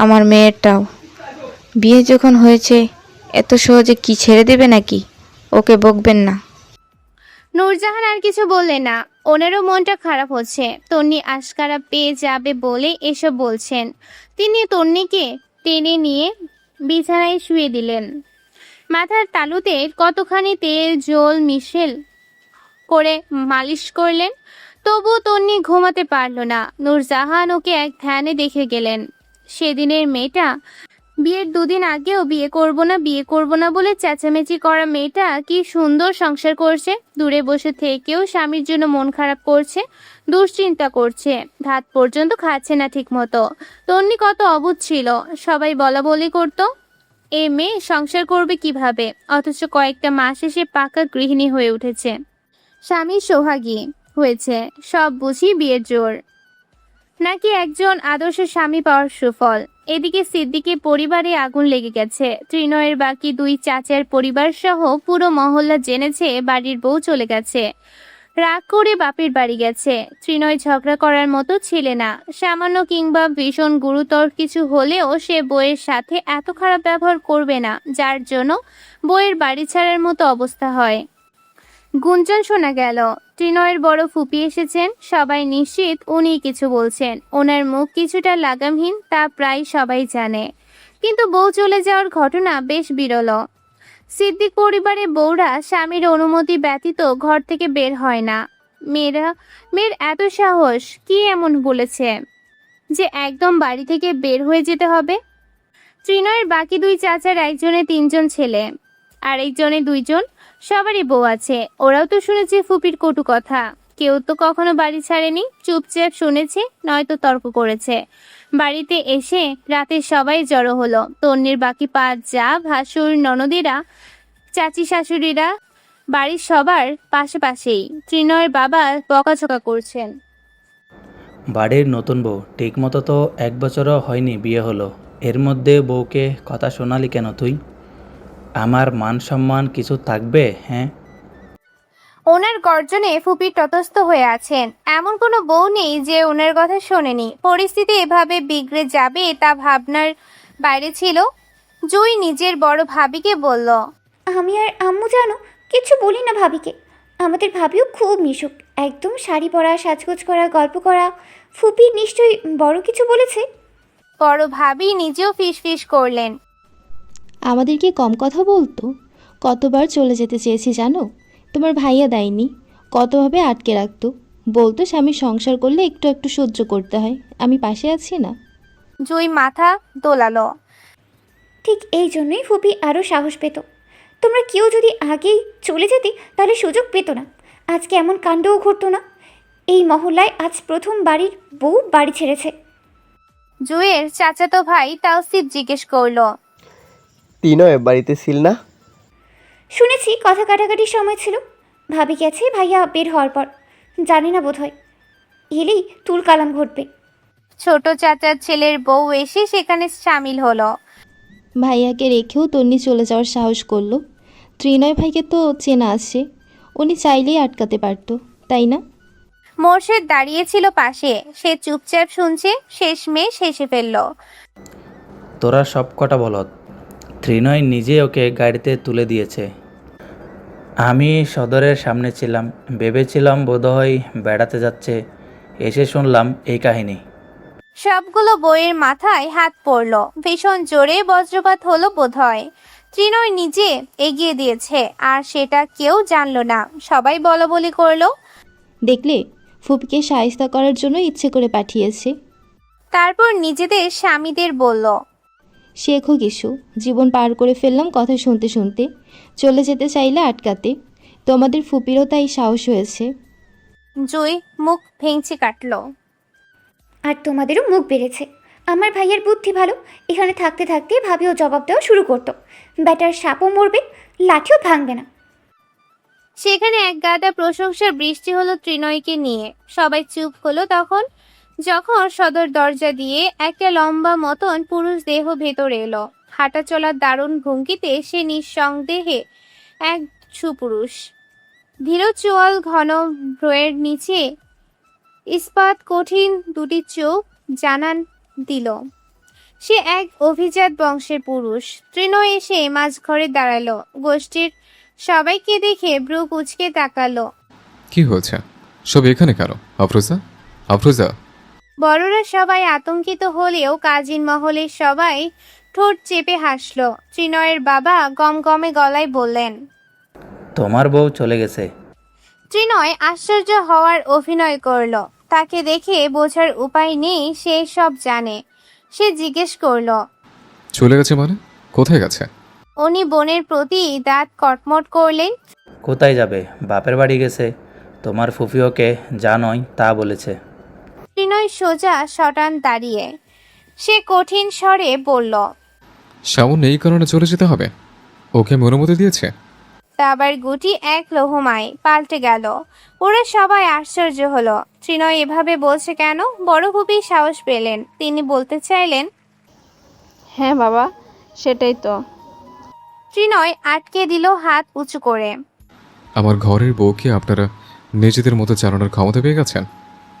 আমার মেয়েরটাও বিয়ে যখন হয়েছে, এত সহজে কি ছেড়ে দেবে নাকি? ওকে বকবেন না। নূরজাহান আর কিছু বললেন না। ওনারও মনটা খারাপ হচ্ছে। তন্নি আশকারা পেয়ে যাবে বলে এসব বলছেন। তিনি তন্নিকে টেনে নিয়ে বিছানায় শুয়ে দিলেন। মাথার তালুতে কতখানি তেল জল মিশেল করে মালিশ করলেন। তবুও তন্নি ঘুমাতে পারল না। নূরজাহান ওকে এক ধ্যানে দেখে গেলেন। সেদিনের মেয়েটা, বিয়ের দুদিন আগেও বিয়ে করব না বলে চেঁচামেচি করা মেয়েটা কি সুন্দর সংসার করছে। দূরে বসে থেকেও স্বামীর জন্য মন খারাপ করছে, দুশ্চিন্তা করছে, ভাত পর্যন্ত খাচ্ছে না ঠিক মতো। তন্নি কত অবুঝ ছিল, সবাই বলা বলি করতো। এ মেয়ে সংসার করবে কিভাবে? অথচ কয়েকটা মাস এসে পাকা গৃহিণী হয়ে উঠেছে, স্বামী সোহাগী হয়েছে। সব বুঝি বিয়ের জোর, নাকি একজন আদর্শ স্বামী পাওয়ার সুফল? এদিকে সিদ্দিকের পরিবারে আগুন লেগে গেছে। ত্রিনয়ের বাকি দুই চাচার পরিবার সহ পুরো মহল্লা জেনেছে বাড়ির বউ চলে গেছে। রাগ করে বাপের বাড়ি গেছে। ত্রিনয় ঝগড়া করার মতো ছেলে না। সামান্য কিংবা ভীষণ গুরুতর কিছু হলেও সে বউয়ের সাথে এত খারাপ ব্যবহার করবে না, যার জন্য বউয়ের বাড়ি ছাড়ার মতো অবস্থা হয়। গুঞ্জন শোনা গেল, ত্রিনয়ের বড় ফুপি এসেছেন। সবাই নিশ্চিত উনি কিছু বলছেন। ওনার মুখ কিছুটা লাগামহীন, তা প্রায় সবাই জানে, কিন্তু বউ চলে যাওয়ার ঘটনা বেশ বিরল। সিদ্দিক পরিবারের বউরা স্বামীর অনুমতি ব্যতীত ঘর থেকে বের হয় না। মেয়ের এত সাহস, কি এমন বলেছে যে একদম বাড়ি থেকে বের হয়ে যেতে হবে? ত্রিনয়ের বাকি দুই চাচার একজনে 3 জন ছেলে, আর একজনে 2 জন। সবারই বউ আছে। ওরাও তো শুনেছে ফুপির কটু কথা। কেউ তো কখনো বাড়ি ছাড়েনি, চুপচাপ শুনেছে, নয়তো তর্ক করেছে। বাড়িতে এসে রাতে সবাই জড়ো হলো। তন্নির বাকি 5 যা, ভাসুর, ননদিরা, চাচি শাশুড়িরা, বাড়ির সবার পাশেই। ত্রিনয়ের বাবা বকাঝকা করছেন। বাড়ির নতুন বউ, ঠিক মতো তো 1 বছরও হয়নি বিয়ে হলো, এর মধ্যে বউকে কথা শোনালি কেন তুই? আমার মান সম্মান কিছু থাকবে? হ্যাঁ। ওনার গর্জনে ফুপি তটস্থ হয়ে আছেন। এমন কোনো বউ নেই যে ওনার কথা শোনেনি। পরিস্থিতি এভাবে বিগড়ে যাবে তা ভাবনার বাইরে ছিল। জুই নিজের বড় ভাবিকে বলল, আমি আর আম্মু জানো কিছু বলি না ভাবিকে। আমাদের ভাবিও খুব মিশুক, একদম শাড়ি পরা, সাজগোজ করা, গল্প করা। ফুপি নিশ্চয়ই বড় কিছু বলেছে। বড় ভাবি নিজেও ফিসফিস করলেন। আমাদের কি কম কথা বলতো? কতবার চলে যেতে চেয়েছি জানো? তোমার ভাইয়া দেয়নি, কতভাবে আটকে রাখতো। বলতো স্বামী সংসার করলে একটু একটু সহ্য করতে হয়, আমি পাশে আছি না। জুই মাথা দোলালো। ঠিক এই জন্যই ফুপি আরও সাহস পেত। তোমরা কেউ যদি আগেই চলে যেতে তাহলে সুযোগ পেত না, আজকে এমন কাণ্ডও ঘটতো না। এই মহল্লায় আজ প্রথম বাড়ির বউ বাড়ি ছেড়েছে। জুয়ের চাচাতো ভাই তাওসিফ জিজ্ঞেস করলো, ত্রিনয় বাড়িতে ছিল না? শুনেছি কথা কাটাকাটির সময় ছিল। ভাবি গেছে ভাইয়া বের হওয়ার পর। জানি না, বোধ হয় এলেই তুল কালাম ঘটবে। ছোট চাচার ছেলের বউ এসে সেখানে সামিল হলো। ভাইয়াকে রেখেও তন্নি চলে যাওয়ার সাহস করলো। ত্রিনয় ভাইকে তো চেনা আছে, উনি চাইলেই আটকাতে পারতো, তাই না? মোর্শেদ দাঁড়িয়েছিল পাশে। সে চুপচাপ শুনছে। শেষমেশ হেসে ফেলল। তোরা সব কটা বলত। ত্রিনয় নিজে ওকে গাড়িতে তুলে দিয়েছে। আমি সদরের সামনে ছিলাম, ভেবেছিলাম বোধহয় বেড়াতে যাচ্ছে, এসে শুনলাম এই কাহিনী। সবগুলো বইয়ের মাথায় হাত পড়ল। ভীষণ জোরে বজ্রপাত হলো বোধহয়। ত্রিনয় নিজে এগিয়ে দিয়েছে, আর সেটা কেউ জানলো না। সবাই বলাবলি করলো। দেখলে, ফুপিকে শায়েস্তা করার জন্য ইচ্ছে করে পাঠিয়েছে। তারপর নিজেদের স্বামীদের বলল, শেখো কিছু, জীবন পার করে ফেললাম কথা শুনতে শুনতে। চলে যেতে চাইলে আটকাতে, তোমাদের ফুপিরও তাই সাহস হয়েছে। জুই মুখ ভেঙচি কাটলো। আর তোমাদেরও মুখ বেড়েছে। আমার ভাইয়ের বুদ্ধি ভালো, এখানে থাকতে থাকতে ভাবিও জবাব দেওয়া শুরু করতো। ব্যাটার সাপও মরবে, লাঠিও ভাঙবে না। সেখানে এক গাদা প্রশংসার বৃষ্টি হলো ত্রিনয়কে নিয়ে। সবাই চুপ হলো যখন সদর দরজা দিয়ে একটা লম্বা মতন পুরুষ দেহ ভেতরে এলো। হাঁটা চলার দারুণ ভঙ্গিতে সে নিঃসন্দেহে এক সুপুরুষ। ধীর চোয়াল, ঘন ভ্রুয়ের নিচে ইস্পাত কঠিন দুটি চোখ জানান দিল সে এক অভিজাত বংশের পুরুষ। ত্রিনয় এসে মাঝঘরে দাঁড়ালো। গোষ্ঠীর সবাইকে দেখে ব্রু কুচকে তাকালো। কি হয়েছে? সব এখানে কেন? আফরোজা। বড়রা সবাই আতঙ্কিত হলেও কাজিন মহলের সবাই ঠোঁট চেপে হাসলো। ত্রিনয়ের বাবা গমগমে গলায় বললেন, তোমার বউ চলে গেছে। ত্রিনয় আশ্চর্য হওয়ার অভিনয় করলো। তাকে দেখে বোঝার উপায় নেই সে সব জানে। সে জিজ্ঞেস করলো, চলে গেছে মানে? কোথায় গেছে? উনি বোনের প্রতি দাঁত কটমট করলেন। কোথায় যাবে? বাপের বাড়ি গেছে। তোমার ফুফি ওকে যা নয় তা বলেছে। ত্রিনয় সোজা শটান দাঁড়িয়ে। সে কঠিন স্বরে বলল, সামান্য এই কারণে চলে যেতে হবে? ওকে আমি অনুমতি দিয়েছে? দাবার গুটি এক লোহমায় পাল্টে গেল। ওরা সবাই আশ্চর্য হলো। ত্রিনয় এভাবে বলছে কেন? বড় ফুপি সাহস পেলেন। তিনি বলতে চাইলেন, হ্যাঁ বাবা, সেটাই তো। ত্রিনয় আটকে দিল হাত উঁচু করে। আমার ঘরের বউকে আপনারা নিজেদের মতো চালানোর ক্ষমতা পেয়ে গেছেন।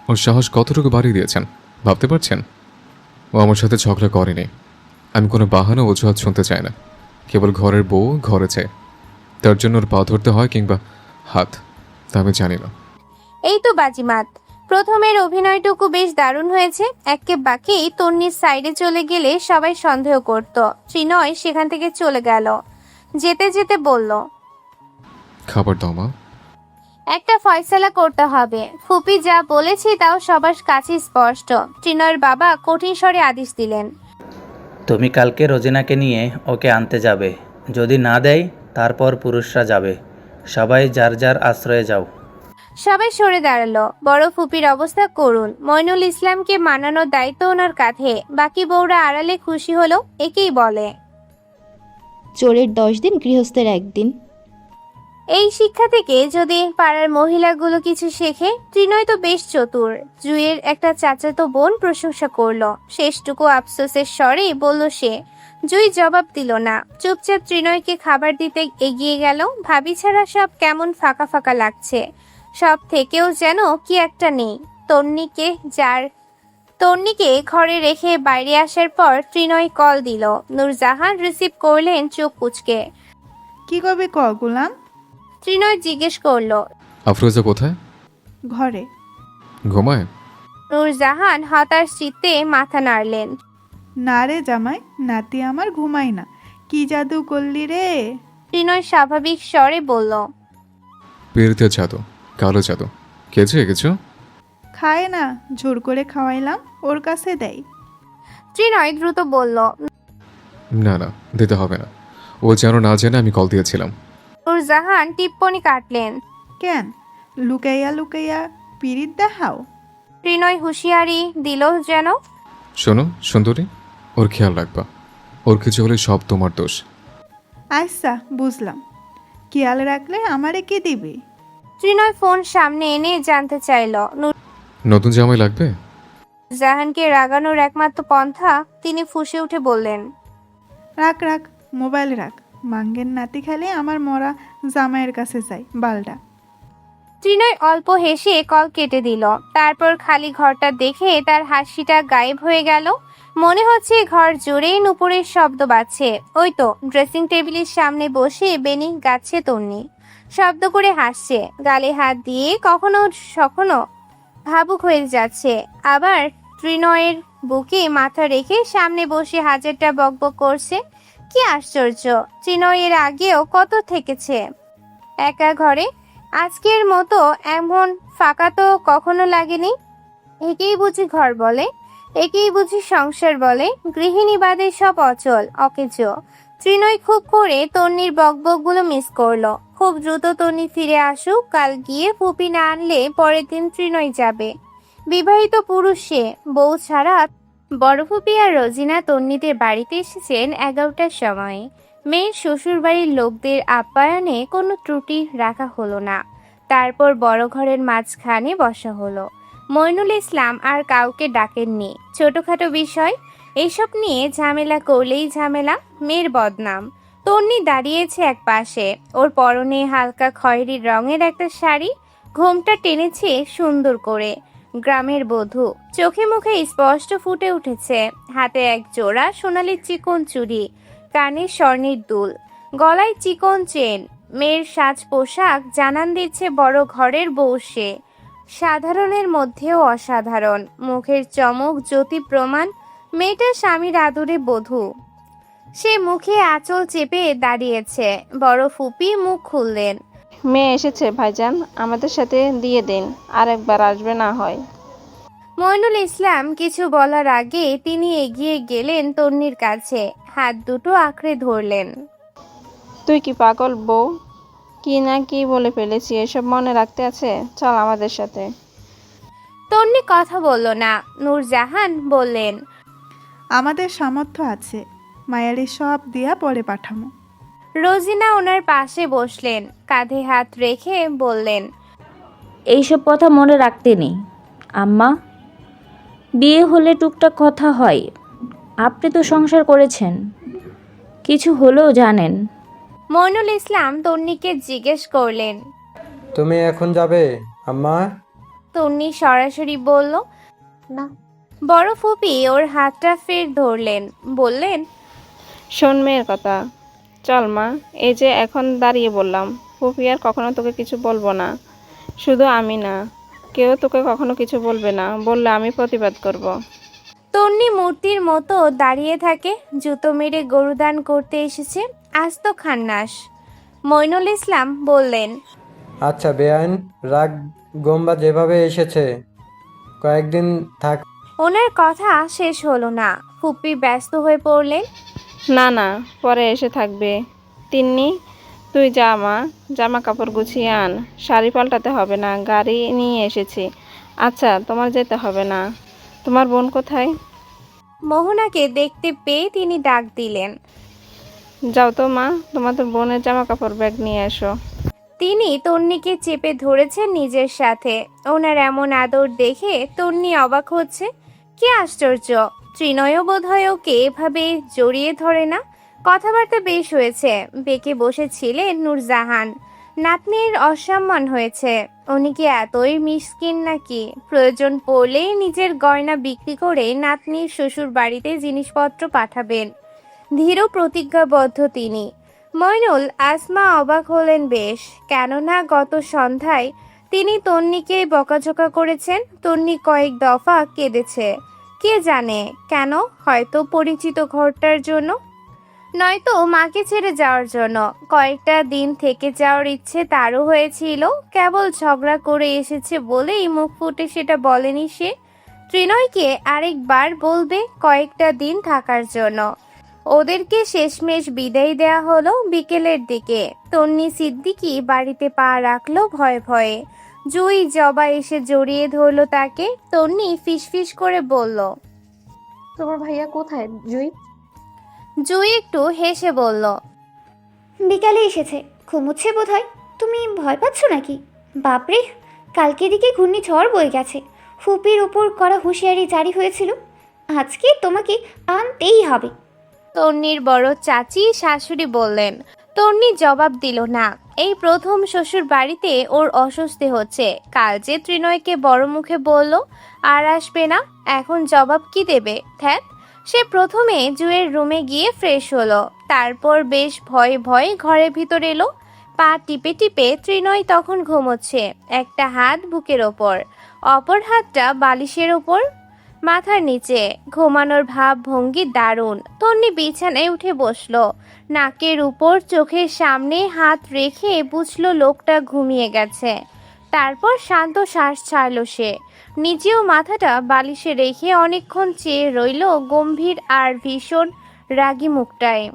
ওর সাহস কতটুকু বাড়িয়ে দিয়েছেন ভাবতে পারছেন? ও আমার সাথে ঝগড়া করেনি। আমি কোনো বাহানা অজুহাত শুনতে চাই না। কেবল ঘরের বউ ঘরে চায়, তার জন্য ওর পা ধরতে হয় কিংবা হাত, তা আমি জানি না। এই তো বাজিমাত। প্রথমের অভিনয়টুকু বেশ দারুণ হয়েছে। একে বাকি তন্নির সাইডে চলে গেলে সবাই সন্দেহ করত। ত্রিনয় সেখান থেকে চলে গেল। যেতে যেতে বলল, খাবার দাও মা। একটা ফয়সালা করতে হবে। ফুপি যা বলেছি তাও সবার কাছে স্পষ্ট। ত্রিনয়ের বাবা কঠিন স্বরে আদেশ দিলেন, তুমি কালকে রোজিনাকে নিয়ে ওকে আনতে যাবে। যদি না দেয় তারপর পুরুষরা যাবে। সবাই যার যার আশ্রয়ে যাও। সবাই সরে দাঁড়ালো। বড় ফুপির অবস্থা করুণ। মইনুল ইসলামকে মানানোর দায়িত্ব ওনার কাঁধে। বাকি বউরা আড়ালে খুশি হলো। একেই বলে, চোরের 10 দিন, গৃহস্থের 1 দিন। এই শিক্ষা থেকে যদি পাড়ার মহিলাগুলো কিছু শেখে। ত্রিনয় তো বেশ চতুর। জুয়ের একটা চাচাতো বোন প্রশংসা করলো। শেষটুকু আফসোসের স্বরে বলল সে। জুই জবাব দিল না, চুপচাপ ত্রিনয়কে খাবার দিতে এগিয়ে গেল। ভাবি ছাড়া সব কেমন ফাঁকা ফাঁকা লাগছে। সব থেকেও যেন কি একটা নেই। তন্নিকে ঘরে রেখে বাইরে আসার পর ত্রিনয় কল দিল। নূরজাহান রিসিভ করলেন চোখ কুচকে। কি কবে ক গোলাম? ত্রিনয় জিজ্ঞেস করলো, আফরোজা কোথায়? ঘরে। ঘুমায়? নূরজাহান হতাশ চিত্তে মাথা নাড়লেন। না রে জামাই, নাতি আমার ঘুমাই না। কি জাদু করলি রে? ত্রিনয় স্বাভাবিক স্বরে বলল, পেরিতে জাদু, কালো জাদু। খেয়েছে কিছু? খায় না, জোর করে খাওয়াইলাম, ওর কাছে দেয়। ত্রিনয় দ্রুত বলল, না না, দিতে হবে না। ও যেন না জানে আমি কল দিয়েছিলাম। নূরজাহান টিপ্পনি কাটলেন। কেন লুকাইয়া লুকাইয়া পিরিত দেখাও? ত্রিনয় হুঁশিয়ারি দিল যেন। শোনো সুন্দরী, ওর খেয়াল রাখবা। ওর কিছু হলে সব তোমার দোষ। আচ্ছা বুঝলাম, খেয়াল রাখলে আমারে কে দিবে? ত্রিনয় ফোন সামনে এনে জানতে চাইল। নতুন জামাই লাগবে? নূরজাহানকে রাগানোর একমাত্র পন্থা তিনি ফুঁসে উঠে বললেন, রাখ রাখ, মোবাইল রাখ। মাঙ্গের নাতি খেলে আমার মরা জামাইয়ের কাছে যাই বালডা। ত্রিনয় অল্প হেসে কল কেটে দিল। তারপর খালি ঘরটা দেখে তার হাসিটা গায়েব হয়ে গেল। মনে হচ্ছে ঘর জুড়েই নুপুরের শব্দ বাজছে। ওই তো ড্রেসিং টেবিলের সামনে বসে বেনি গাচ্ছে তন্নি। শব্দ করে হাসছে, গালে হাত দিয়ে কখনো কখনো ভাবুক হয়ে যাচ্ছে। আবার ত্রিনয়ের বুকে মাথা রেখে সামনে বসে হাজারটা বকবক করছে। কি আশ্চর্য, ত্রিনয় এর আগেও কত থেকেছে একা ঘরে। আজকের মতো এমন ফাঁকা তো কখনো লাগেনি। একেই বুঝি ঘর বলে, একেই বুঝি সংসার বলে। গৃহিণী বাদে সব অচল অকেজো। ত্রিনয় খুব করে তন্নির বকবকগুলো মিস করলো। খুব দ্রুত তন্নি ফিরে আসুক। কাল গিয়ে ফুপি না আনলে পরের দিন ত্রিনয় যাবে। বিবাহিত পুরুষ সে, বউ ছাড়া। বড় ফুপি আর রোজিনা তন্নিদের বাড়িতে এসেছেন 11টার সময়। মেয়ের শ্বশুর বাড়ির লোকদের আপ্যায়নে কোনো ত্রুটি রাখা হলো না। তারপর বড় ঘরের মাঝখানে বসা হলো। মইনুল ইসলাম আর কাউকে ডাকেননি। ছোটখাটো বিষয়, এসব নিয়ে ঝামেলা করলেই ঝামেলা, মেয়ের বদনাম। তন্নি দাঁড়িয়েছে এক পাশে। ওর পরনে হালকা খয়েরি রঙের একটা শাড়ি, ঘোমটা টেনেছে সুন্দর করে। গ্রামের বধূ, চোখে মুখে স্পষ্ট ফুটে উঠেছে। হাতে এক জোড়া সোনালি চিকন চুড়ি, কানে স্বর্ণের দুল, গলায় চিকন চেন। মেয়ের সাজ পোশাক জানান দিচ্ছে বড় ঘরের বউ সে। সাধারণের মধ্যেও অসাধারণ। মুখের চমক জ্যোতি প্রমাণ মেয়েটা স্বামীর আদরে বধূ। সে মুখে আঁচল চেপে দাঁড়িয়েছে। বড় ফুপি মুখ খুললেন। মেয়ে এসেছে ভাইজান, আমাদের সাথে দিয়ে দিন, আরেকবার আসবে না হয়। মইনুল ইসলাম কিছু বলার আগে তিনি এগিয়ে গেলেন তন্নির কাছে, হাত দুটো আঁকড়ে ধরলেন। তুই কি পাগল বউ? কি না কি বলে ফেলেছি, এসব মনে রাখতে আছে? চল আমাদের সাথে। তন্নি কথা বলল না। নূরজাহান বললেন, আমাদের সামর্থ্য আছে, মায়ারি সব দিয়া পরে পাঠামো। রোজিনা ওনার পাশে বসলেন, কাঁধে হাত রেখে বললেন, এইসব কথা মনে রাখতে নেই আম্মা। বিয়ে হলে টুকটাক কথা হয়, আপনি তো সংসার করেছেন, কিছু হলেও জানেন। মইনুল ইসলাম তন্নিকে জিজ্ঞেস করলেন। তুমি এখন যাবে আম্মা? তন্নি সরাসরি বলল, না। বড় ফুপি ওর হাতটা ফের ধরলেন, বললেন, শোন মেয়ের কথা, চল মা। এই যে এখন দাঁড়িয়ে বললাম, ফুপি আর কখনো তোকে কিছু বলবো না। শুধু আমি না, কেউ তোকে কখনো কিছু বলবে না, বললে আমি প্রতিবাদ করব। তন্নি মূর্তির মতো দাঁড়িয়ে থাকে, জুতো মেরে গরুদান করতে এসেছে, আজ তো খান্নাস। মইনুল ইসলাম বললেন, আচ্ছা বেআইন, রাগ গম্বা যেভাবে এসেছে কয়েকদিন থাক। ওনার কথা শেষ হলো না, ফুপি ব্যস্ত হয়ে পড়লেন। না না, পরে এসে থাকবে। তিন্নি, তুই যা মা, জামা কাপড় গুছিয়ে আন, শাড়ি পাল্টাতে হবে না, গাড়ি নিয়ে এসেছি। আচ্ছা, তোমার যেতে হবে না। তোমার বোন কোথায়? মোহনাকে দেখতে পেয়ে তিনি ডাক দিলেন। যাও তো মা, তোমাদের বোনের জামা কাপড় ব্যাগ নিয়ে এসো। তিনি তন্নিকে চেপে ধরেছেন নিজের সাথে। ওনার এমন আদর দেখে তন্নি অবাক হচ্ছে। কি আশ্চর্য, ত্রিনয়ও বোধহয় ওকে এভাবে জড়িয়ে ধরে না। কথাবার্তা বেশ হয়েছে। বেঁকে বসেছিলেন নূরজাহান। নাতনির অসম্মান হয়েছে। উনি কি এতই মিসকিন নাকি? প্রয়োজন পড়লে নিজের গয়না বিক্রি করে নাতনির শ্বশুর বাড়িতে জিনিসপত্র পাঠাবেন। দৃঢ় প্রতিজ্ঞাবদ্ধ তিনি। মইনুল আসমা অবাক হলেন বেশ, কেননা গত সন্ধ্যায় তিনি তন্নিকে বকাঝকা করেছেন। তন্নি কয়েক দফা কেঁদেছে। কে জানে কেন, হয়তো পরিচিত ঘরটার জন্য, নয়তো মাকে ছেড়ে যাওয়ার জন্য। কয়েকটা দিন থেকে যাওয়ার ইচ্ছে তারও হয়েছিল, কেবল ঝগড়া করে এসেছে বলেই মুখ ফুটে সেটা বলেনি সে। ত্রিনয়কে আরেকবার বলবে কয়েকটা দিন থাকার জন্য। ওদেরকে শেষমেশ বিদায় দেয়া হলো বিকেলের দিকে। তন্নি সিদ্দিকী বাড়িতে পা রাখলো ভয়ে ভয়ে। জুই জবা এসে জড়িয়ে ধরলো তাকে। তন্নি ফিসফিস করে বলল, তোমার ভাইয়া কোথায় জুই? জুই একটু হেসে বলল, বিকালে এসেছে, ঘুমোচ্ছে বোধহয়। তুমি ভয় পাচ্ছ নাকি? বাপরে, কালকে দিকে ঘূর্ণিঝড় বয়ে গেছে, ফুপির ওপর করা হুঁশিয়ারি জারি হয়েছিল। আজকে তোমাকে আনতেই হবে। তন্নির বড় চাচি শাশুড়ি বললেন। তন্নি জবাব দিল না। এই প্রথম শ্বশুর বাড়িতে ওর অস্বস্তি হচ্ছে। কাল যে ত্রিনয়কে বড় মুখে বলল আর আসবে না, এখন জবাব কি দেবে? ধ্যাত। সে প্রথমে জুয়ের রুমে গিয়ে ফ্রেশ হলো, তারপর বেশ ভয়ে ভয়ে ঘরের ভিতর এলো। পা টিপে টিপে ত্রিনয় তখন ঘুমোচ্ছে, একটা হাত বুকের ওপর, অপর হাতটা বালিশের ওপর, মাথার নিচে। ঘুমানোর ভাব ভঙ্গি দারুণ। তন্নি বিছানায় উঠে বসলো, নাকের উপর চোখের সামনে হাত রেখে বুঝলো লোকটা ঘুমিয়ে গেছে। তারপর শান্ত শ্বাস ছাড়ল সে। নিজেও মাথাটা বালিশে রেখে অনেকক্ষণ চেয়ে রইল গম্ভীর আর ভীষণ রাগী মুখটায়।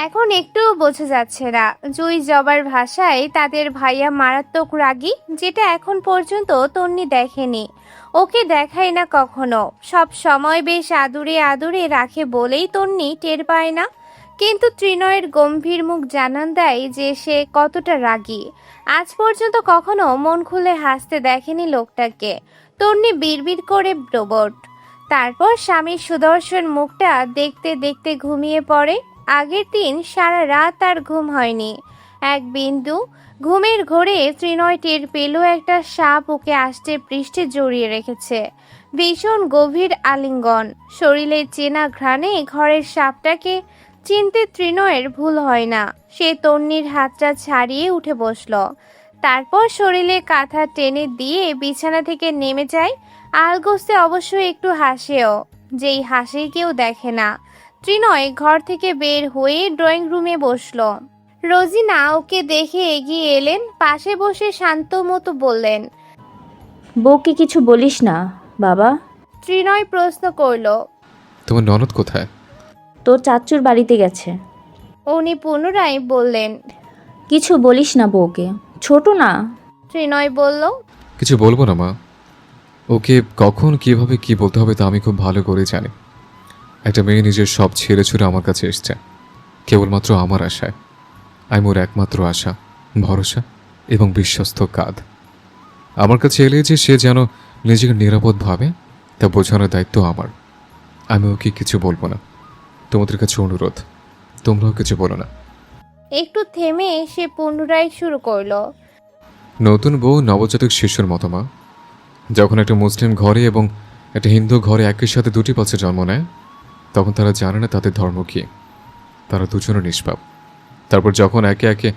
এখন একটুও বোঝা যাচ্ছে না জুই জবার ভাষায় তাদের ভাইয়া মারাত্মক রাগী, যেটা এখন পর্যন্ত তন্নি দেখেনি। ওকে দেখায় না কখনো, সব সময় বেশ আদুরে আদুরে রাখে বলেই তন্নি টের পায় না। কিন্তু ত্রিনয়ের গম্ভীর মুখ জানান দেয় যে সে কতটা রাগী। আজ পর্যন্ত কখনো মন খুলে হাসতে দেখেনি লোকটাকে। তন্নি বিড়বিড় করে রোবট। তারপর স্বামীর সুদর্শন মুখটা দেখতে দেখতে ঘুমিয়ে পড়ে। আগের দিন সারা রাত আর ঘুম হয়নি এক বিন্দু। ঘুমের ঘোরে ত্রিনয় টের পেল একটা সাপ ওকে আষ্টে পৃষ্ঠে জড়িয়ে রেখেছে। ভীষণ গভীর আলিঙ্গন, শরীরের চেনা ঘ্রাণে ঘরের সাপটাকে চিনতে ত্রিনয়ের ভুল হয় না। সে তন্নির হাতটা ছাড়িয়ে উঠে বসল, তারপর শরীরে কাঁথা টেনে দিয়ে বিছানা থেকে নেমে যায়। আলগোস্তে অবশ্য একটু হাসেও, যেই হাসি কেউ দেখে না। ত্রিনয় ঘর থেকে বের হয়ে ড্রয়িং রুমে বসল। রোজিনা ওকে দেখে এগিয়ে এলেন, পাশে বসে শান্ত মতো বললেন, বউকে কিছু বলিস না বাবা। ত্রিনয় প্রশ্ন করল, তোমার ননদ কোথায়? তোর চাচ্চুর বাড়িতে গেছে। উনি পুনরায় বললেন, কিছু বলিস না বউকে, ছোট না। ত্রিনয় বলল, কিছু বলবো না মা, ওকে কখন কিভাবে কি বলতে হবে তা আমি খুব ভালো করে জানি। একটা মেয়ে নিজের সব ছেড়ে ছুড়ে আমার কাছে এসছে কেবলমাত্র আমার আশায়। আমি ওর একমাত্র আশা, ভরসা এবং বিশ্বস্ত কাঁধ। আমার কাছে এলে যে সে যেন নিজেকে নিরাপদ ভাবে তা বোঝানোর দায়িত্ব আমার। আমি ওকে কিছু বলবো না। তোমাদের কাছে অনুরোধ, তোমরাও কিছু বলো না। একটু থেমে সে পুনরায় শুরু করলো। নতুন বউ নবজাতক শিশুর মতো মা। যখন একটা মুসলিম ঘরে এবং একটা হিন্দু ঘরে একই সাথে দুটি বাচ্চা জন্ম নেয়, তখন তারা জানে না তাদের ধর্ম কী। তারা দুজনে নিষ্পাপ। তারপর যখন একে একে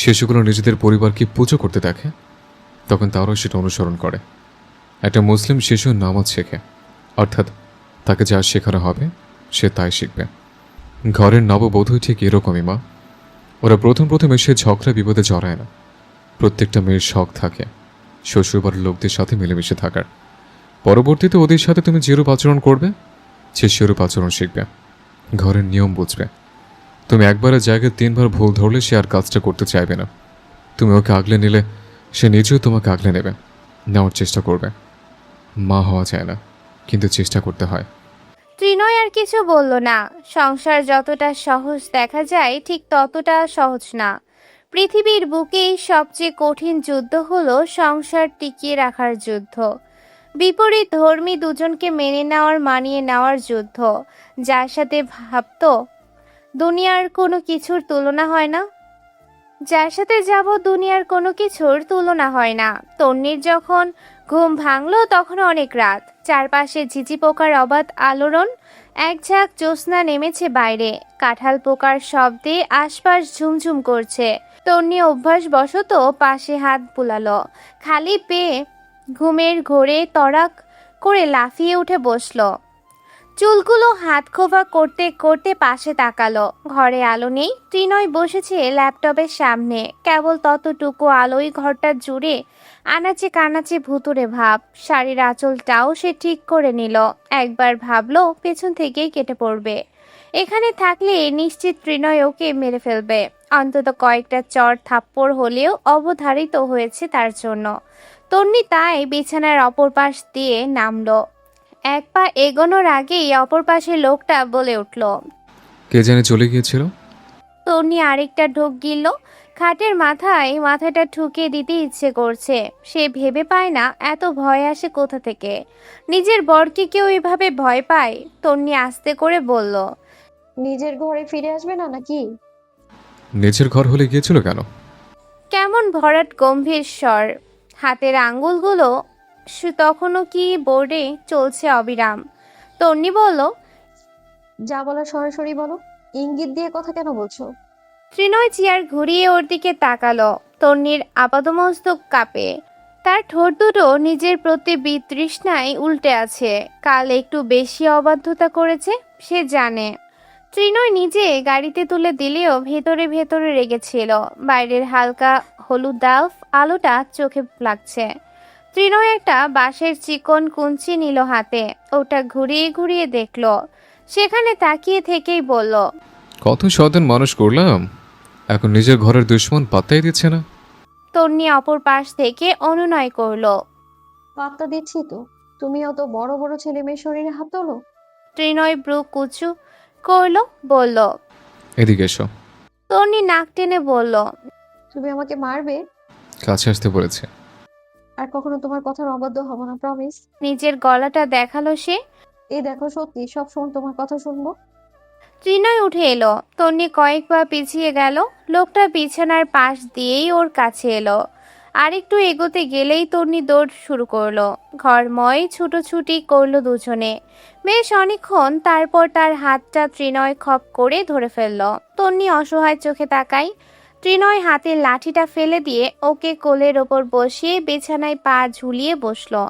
শিশুগুলো নিজেদের পরিবারকে পুজো করতে দেখে, তখন তারাও সেটা অনুসরণ করে। একটা মুসলিম শিশু নামাজ শেখে, অর্থাৎ তাকে যা শেখানো হবে সে তাই শিখবে। ঘরের নববধূই ঠিক এরকমই মা। ওরা প্রথম এসে ঝগড়া বিপদে জড়ায় না। প্রত্যেকটা মেয়ের শখ থাকে শ্বশুরবাড়ির লোকদের সাথে মিলেমিশে থাকার। পরবর্তীতে ওদের সাথে তুমি যেরূপ আচরণ করবে সে সেরূপ আচরণ শিখবে, ঘরের নিয়ম বুঝবে। তুমি একবারের জায়গায় 3 বার ভুল ধরলে সে আর কাজটা করতে চাইবে না। তুমি ওকে আগলে নিলে সে নিজেও তোমাকে আগলে নেবে, নেওয়ার চেষ্টা করবে। মা হওয়া যায় না, কিন্তু চেষ্টা করতে হয়। ত্রিনয় আর কিছু বলল না। সংসার যতটা সহজ দেখা যায় ঠিক ততটা সহজ না। পৃথিবীর বুকেই সবচেয়ে কঠিন যুদ্ধ হলো সংসার টিকিয়ে রাখার যুদ্ধ। বিপরীত ধর্মী দুজনকে মেনে নেওয়ার, মানিয়ে নেওয়ার যুদ্ধ। যার সাথে ভাবতো দুনিয়ার কোনো কিছুর তুলনা হয় না, যার সাথে যাব দুনিয়ার কোনো কিছুর তুলনা হয় না। তন্নির যখন ঘুম ভাঙলো তখন অনেক রাত। চারপাশে ঝিঝি পোকার অবাধ আলোড়ন। এক ঝাঁক জ্যোৎস্না নেমেছে বাইরে। কাঁঠাল পোকার শব্দে আশপাশ ঝুমঝুম করছে। তন্নি অভ্যাসবশত পাশে হাত বুলালো। খালি পেয়ে ঘুমের ঘোরে তড়াক করে লাফিয়ে উঠে বসলো। চুলগুলো হাত খোপা করতে করতে পাশে তাকালো। ঘরে আলো নেই। ত্রিনয় বসেছে ল্যাপটপের সামনে। কেবল ততটুকু আলোই ঘরটা জুড়ে আনাচে কানাচে ভুতুরে ভাব। শাড়ির আঁচলটাও সে ঠিক করে নিল। একবার ভাবলো পেছন থেকেই কেটে পড়বে। এখানে থাকলে নিশ্চিত ত্রিনয় ওকে মেরে ফেলবে। অন্তত কয়েকটা চড় থাপ্পড় হলেও অবধারিত হয়েছে তার জন্য। তন্নি তাই বিছানার অপর পাশ দিয়ে নামলো। এক পা এগোনোর আগেই অপর পাশের লোকটা বলে উঠল। কে জানে চলে গিয়েছিল। তন্নি আরেকটা ঢোক গিলল। খাটের মাথায় মাথাটা ঠুকে দিতে ইচ্ছে করছে। সে ভেবে পায় না এত ভয় আসে কোথা থেকে। নিজের বরকে কেউ এভাবে ভয় পায়? তন্নি আস্তে করে বলল, নিজের ঘরে ফিরে আসবে না নাকি? নিজের ঘর হলে গিয়েছিল কেন? কেমন ভরাট গম্ভীর স্বর। হাতের আঙ্গুলগুলো তখনও কি বোর্ডে চলছে অবিরাম। তন্নি বলল, যা বলার সরাসরি বলো, ইঙ্গিত দিয়ে কথা কেন বলছো? ত্রিনয় চেয়ার ঘুরিয়ে ওর দিকে তাকালো। তন্নির আপাদমস্তক কাঁপে। তার ঠোঁট দুটো নিজের প্রতি বিতৃষ্ণায় উল্টে আছে। কাল একটু বেশি অবাধ্যতা করেছে, সে জানে। ত্রিনয় নিজে গাড়িতে তুলে দিলেও ভেতরে ভেতরে রেগেছিল। বাইরের হালকা হলুদাভ আলোটা চোখে লাগছে। ত্রিনয় একটা বাঁশের চিকন কুঞ্চি নিল হাতে। ওটা ঘুরিয়ে ঘুরিয়ে দেখলো। সেখানে তাকিয়ে থেকেই বলল, কত সাধারণ মানুষ করলাম, এখন নিজের ঘরের দুশ্মন পাত্তাই দিচ্ছে না। তন্নি অপর পাশ থেকে অনুনয় করলো, পাত্তা দিচ্ছি তো, তুমি অত বড় বড় ছেলে মেয়ের শরীরে হাত তোলো? ত্রিনয় ব্রু কুচু করলো, বলল। এদিকে এসো। তন্নি নাক টেনে বলল, তুমি আমাকে মারবে? কাছে আসতে বলেছে। আর কখনো তোমার কথার অবাধ্য হব না, প্রমিস। নিজের গলাটা দেখালো সে। এই দেখো, সত্যি সব সময় তোমার কথা শুনবো। ত্রিনয় উঠে এলো। তন্নি কয়েক পা পিছিয়ে গেল। লোকটা বিছানার পাশ দিয়েই ওর কাছে এলো। আরেকটু এগোতে গেলেই তন্নি দৌড় শুরু করলো। ঘরময় ছুটোছুটি করলো দুজনে। বেশ অনেকক্ষণ। তারপর তার হাতটা ত্রিনয় খপ করে ধরে ফেললো। তন্নি অসহায় চোখে তাকায়। ত্রিনয় হাতের লাঠিটা ফেলে দিয়ে ওকে কোলের ওপর বসিয়ে বিছানায় পা ঝুলিয়ে বসলো।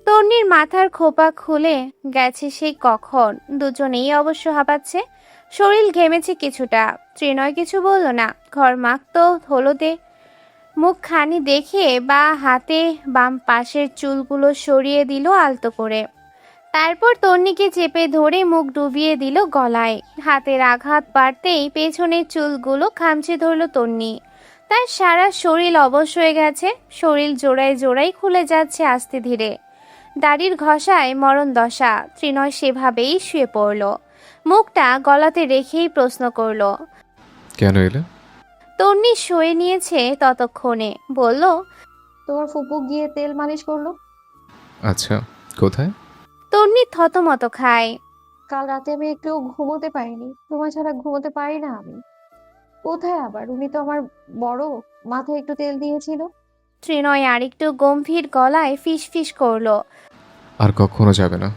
তন্নির মাথার খোপা খুলে গেছে সেই কখন। দুজনেই অবশ্য হাঁপাচ্ছে। শরীর ঘেমেছে কিছুটা। ত্রিনয় কিছু বলল না। ঘর মাখতো হলুদে। মুখখানি দেখে বা হাতে বাম পাশের চুলগুলো সরিয়ে দিল আলতো করে। তারপর তন্নিকে চেপে ধরে মুখ ডুবিয়ে দিল গলায়। হাতের আঘাত বাড়তেই পেছনের চুলগুলো খামচে ধরল তন্নি। তার সারা শরীর অবশ হয়ে গেছে। শরীর জোড়ায় জোড়ায় খুলে যাচ্ছে আস্তে ধীরে। দাড়ির ঘষায় মরণ দশা। ত্রিনয় সেভাবেই শুয়ে পড়ল। মুখটা গলাতে রেখেই প্রশ্ন করল, কেন এলে? তন্নি শুয়ে নিয়েছে ততক্ষণে। বলল, তোমার ফুপু গিয়ে তেল মালিশ করলো। আচ্ছা, কোথায়? তন্নি থতমত খায়। কাল রাতে আমি একটু ঘুমোতে পারিনি, তোমার ছাড়া ঘুমোতে পারি না আমি। কোথায় আবার, উনি তো আমার বড়, মাথায় একটু তেল দিয়েছিল। ত্রিনয় আরেকটু গম্ভীর গলায় ফিসফিস করলো। আর কখনো যাবে না।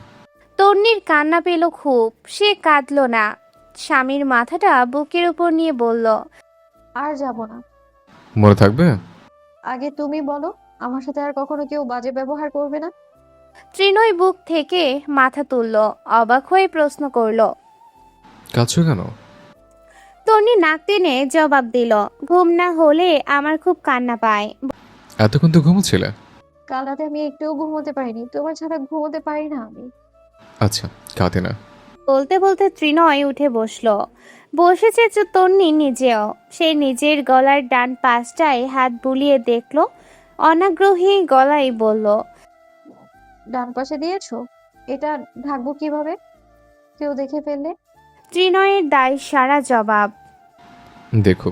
তন্নির কান্না পেল খুব, সে কাঁদল না, স্বামীর মাথাটা বুকের উপর নিয়ে বলল, আর যাব না। মনে থাকবে? আগে তুমি বলো, আমার সাথে আর কখনো কেউ বাজে ব্যবহার করবে না? ত্রিনয় বুক থেকে মাথা তুলল, অবাক হয়ে প্রশ্ন করল। কাঁদছো কেন? তন্নি নাক টেনে জবাব দিল, ঘুম না হলে আমার খুব কান্না পায়। এতক্ষণ তো ঘুমোচ্ছিলে। কাল রাতে আমি একটুও ঘুমোতে পারিনি, তোমার ছাড়া ঘুমোতে পারি না আমি। আচ্ছা, কাঁদে না। বলতে বলতে ত্রিনয় উঠে বসলো। বসেছে তন্নি নিজেও। সে নিজের গলার ডান পাশটায় হাত বুলিয়ে দেখলো, অনাগ্রহী গলায় বলল, ডান পাশে দিয়েছো? এটা ঢাকবো কিভাবে, কেউ দেখে ফেললে? ত্রিনয়ের দায় সারা জবাব। দেখো।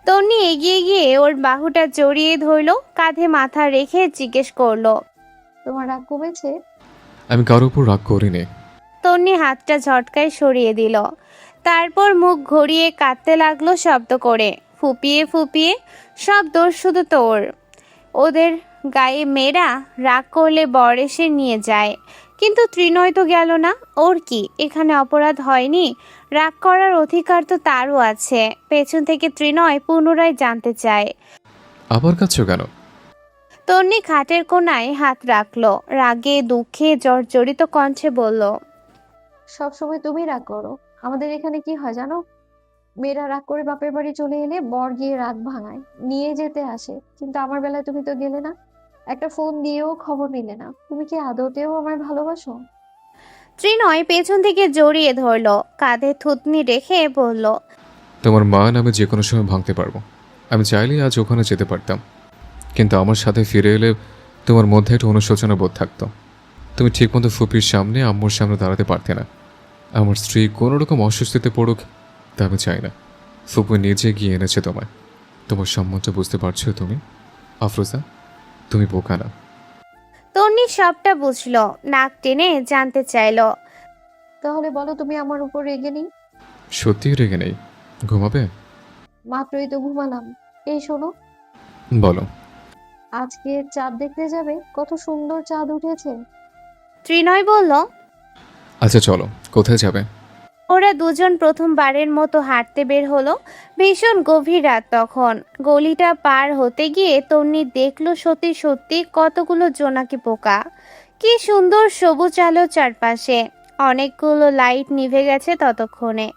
তন্নি এগিয়ে গিয়ে ওর বাহুটা জড়িয়ে ধরলো, কাঁধে মাথা রেখে জিজ্ঞেস করলো, তোমার রাগ কমেছে? আমি কারোর উপর রাগ করিনি। তন্নি হাতটা ঝটকায় সরিয়ে দিল, তারপর মুখ ঘুরিয়ে কাঁদতে লাগলো শব্দ করে, ফুপিয়ে ফুপিয়ে। সব দোষ শুধু তোর। ওদের গায়ে মেয়েরা রাগ করলে বর এসে নিয়ে যায়, কিন্তু ত্রিনয় তো গেল না। ওর কি এখানে অপরাধ হয়নি? রাগ করার অধিকার তো তারও আছে। পেছন থেকে ত্রিনয় পুনরায় জানতে চায়। আবার কাঁদছো কেন? তন্নি খাটের কোণায় হাত রাখলো, রাগে দুঃখে জর্জরিত কণ্ঠে বলল, সবসময় তুমি রাগ করো। আমাদের এখানে কি হয় জানো, মেয়েরা রাগ করে বাপের বাড়ি চলে এলে বর গিয়ে রাগ ভাঙায়, নিয়ে যেতে আসে। কিন্তু আমার বেলায় তুমি তো গেলে না, একটা ফোন দিয়েও খবর নিলে না। তুমি কি আদতেও আমায় ভালোবাসো? ত্রিনয় পেছন থেকে জড়িয়ে ধরলো, কাঁধে থুতনি রেখে বলল, তোমার মান আমি যে কোনো সময় ভাঙতে পারবো। আমি চাইলেই আজ ওখানে যেতে পারতাম, কিন্তু আমার সাথে ফিরে এলে তোমার মধ্যে একটু অনুশোচনা বোধ থাকতো। তুমি ঠিকমতো ফুপির সামনে, আম্মুর সামনে দাঁড়াতে পারতে না। আমার স্ত্রী কোনো রকম অস্বস্তিতে পড়ুক, তা আমি চাই না। ফুপু নিজে গিয়ে এনেছে তোমায়। তোমার সম্মানটা বুঝতে পারছো তুমি? আফরোজা, তুমি বোকা না। তন্নি সবটা বুঝলো, নাক টেনে জানতে চাইলো, তাহলে বলো, তুমি আমার উপর রেগে নেই? সত্যিই রেগে নেই। ঘুমাবে? মাত্রই তো ঘুমালাম। এই শোনো, বলো। আজকে চাঁদ দেখতে যাবে? কত সুন্দর চাঁদ উঠেছে। ত্রিনয় বলল, আচ্ছা চলো, কোথায় যাবে? ওরা দুজন প্রথমবারের মতো হাঁটতে বের হলো। ভীষণ গভীর রাত তখন। গলিটা পার হতে গিয়ে তন্নি দেখলো সত্যি সত্যি কতগুলো জোনাকি পোকা। কি সুন্দর সবুজ আলো চারপাশে। অনেকগুলো লাইট নিভে গেছে ততক্ষণে।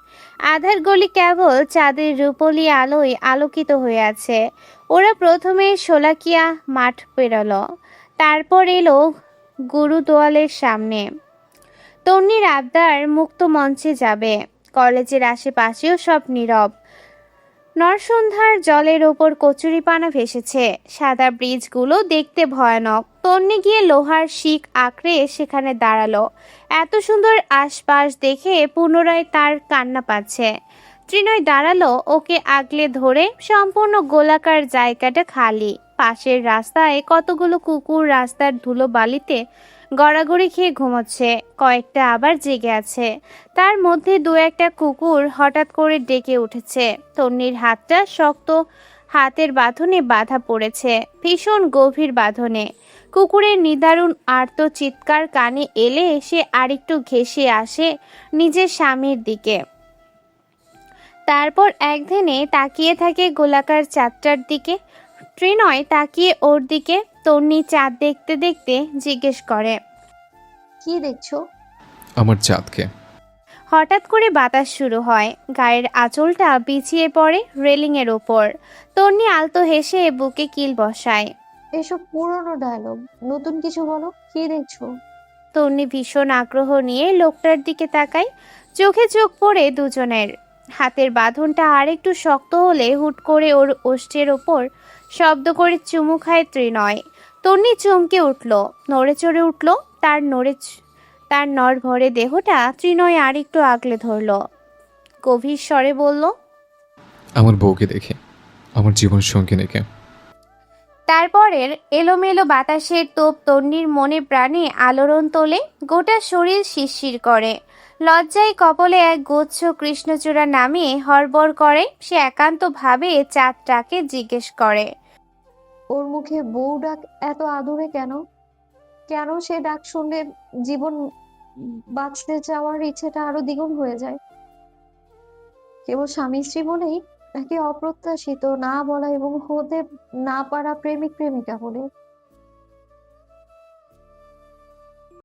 আধার গলি কেবল চাঁদের রূপলি আলোয় আলোকিত হয়ে আছে। ওরা প্রথমে শোলাকিয়া মাঠ পেরোলো, তারপর এলো গুরুদোয়ালের সামনে। তন্নির আবদার মুক্ত মঞ্চে যাবে। কলেজের আশেপাশেও সব নীরব। নরসন্ধ্যার জলের ওপর কচুরিপানা ভেসেছে। সাদা ব্রিজগুলো দেখতে ভয়ানক। তন্নি গিয়ে লোহার শিক আঁকড়ে সেখানে দাঁড়ালো। এত সুন্দর আশপাশ দেখে পুনরায় তার কান্না পাচ্ছে। ত্রিনয় দাঁড়ালো, ওকে আগলে ধরে। সম্পূর্ণ গোলাকার জায়গাটা খালি। পাশের রাস্তায় কতগুলো কুকুর রাস্তার ধুলো বালিতে গড়াগড়ি খেয়ে ঘুমোচ্ছে, কয়েকটা আবার জেগে আছে। তার মধ্যে দু একটা কুকুর হঠাৎ করে ডেকে উঠেছে। তন্নির হাতটা শক্ত হাতের বাঁধনে বাঁধা পড়েছে, ভীষণ গভীর বাঁধনে। কুকুরের নিদারুণ আর্ত চিৎকার কানে এলে সে আরেকটু ঘেঁষে আসে নিজের স্বামীর দিকে। তারপর একধানে তাকিয়ে থাকে গোলাকার চাঁদটার দিকে। ত্রিনয় তাকিয়ে ওর দিকে। তন্নি চাঁদ দেখতে দেখতে জিজ্ঞেস করে, কি দেখছো? আমার চাঁদকে। হঠাৎ করে বাতাস শুরু হয়। গায়ের আঁচলটা বিছিয়ে পড়ে রেলিংয়ের ওপর। তন্নি আলতো হেসে বুকে কিল বসায়। এসব পুরনো ডায়লগ, নতুন কিছু বলো, কি দেখছো? তন্নি ভীষণ আগ্রহ নিয়ে লোকটার দিকে তাকায়। চোখে চোখ পড়ে দুজনের। হাতের বাঁধনটা আরেকটু শক্ত হলে হুট করে ওর ওষ্ঠের ওপর শব্দ করে চুমু খায় ত্রিনয়। তন্নি চমকে উঠল, নড়ে চড়ে উঠল। তার নড়ভরে দেহটা ত্রিনয় আরেকটু আগলে ধরল। গভীর স্বরে বলল, আমার বউকে দেখে, আমার জীবন সঙ্গিনীকে। তারপরের এলোমেলো বাতাসের তোপ তন্নির মনে প্রাণে আলোড়ন তোলে। গোটা শরীর শিরশির করে। লজ্জায় কপালে এক গুচ্ছ কৃষ্ণচূড়া নামিয়ে হড়বড় করে। সে একান্তভাবে চাঁদটাকে জিজ্ঞেস করে, ওর মুখে বউ ডাক এত আদুরে কেন? কেন সে ডাক শুনলে জীবন বাঁচতে চাওয়ার ইচ্ছেটা আরো দ্বিগুণ হয়ে যায়? কেবল স্বামী স্ত্রী বলেই, নাকি অপ্রত্যাশিত, না বলা এবং হতে না পারা প্রেমিক প্রেমিকা বলে?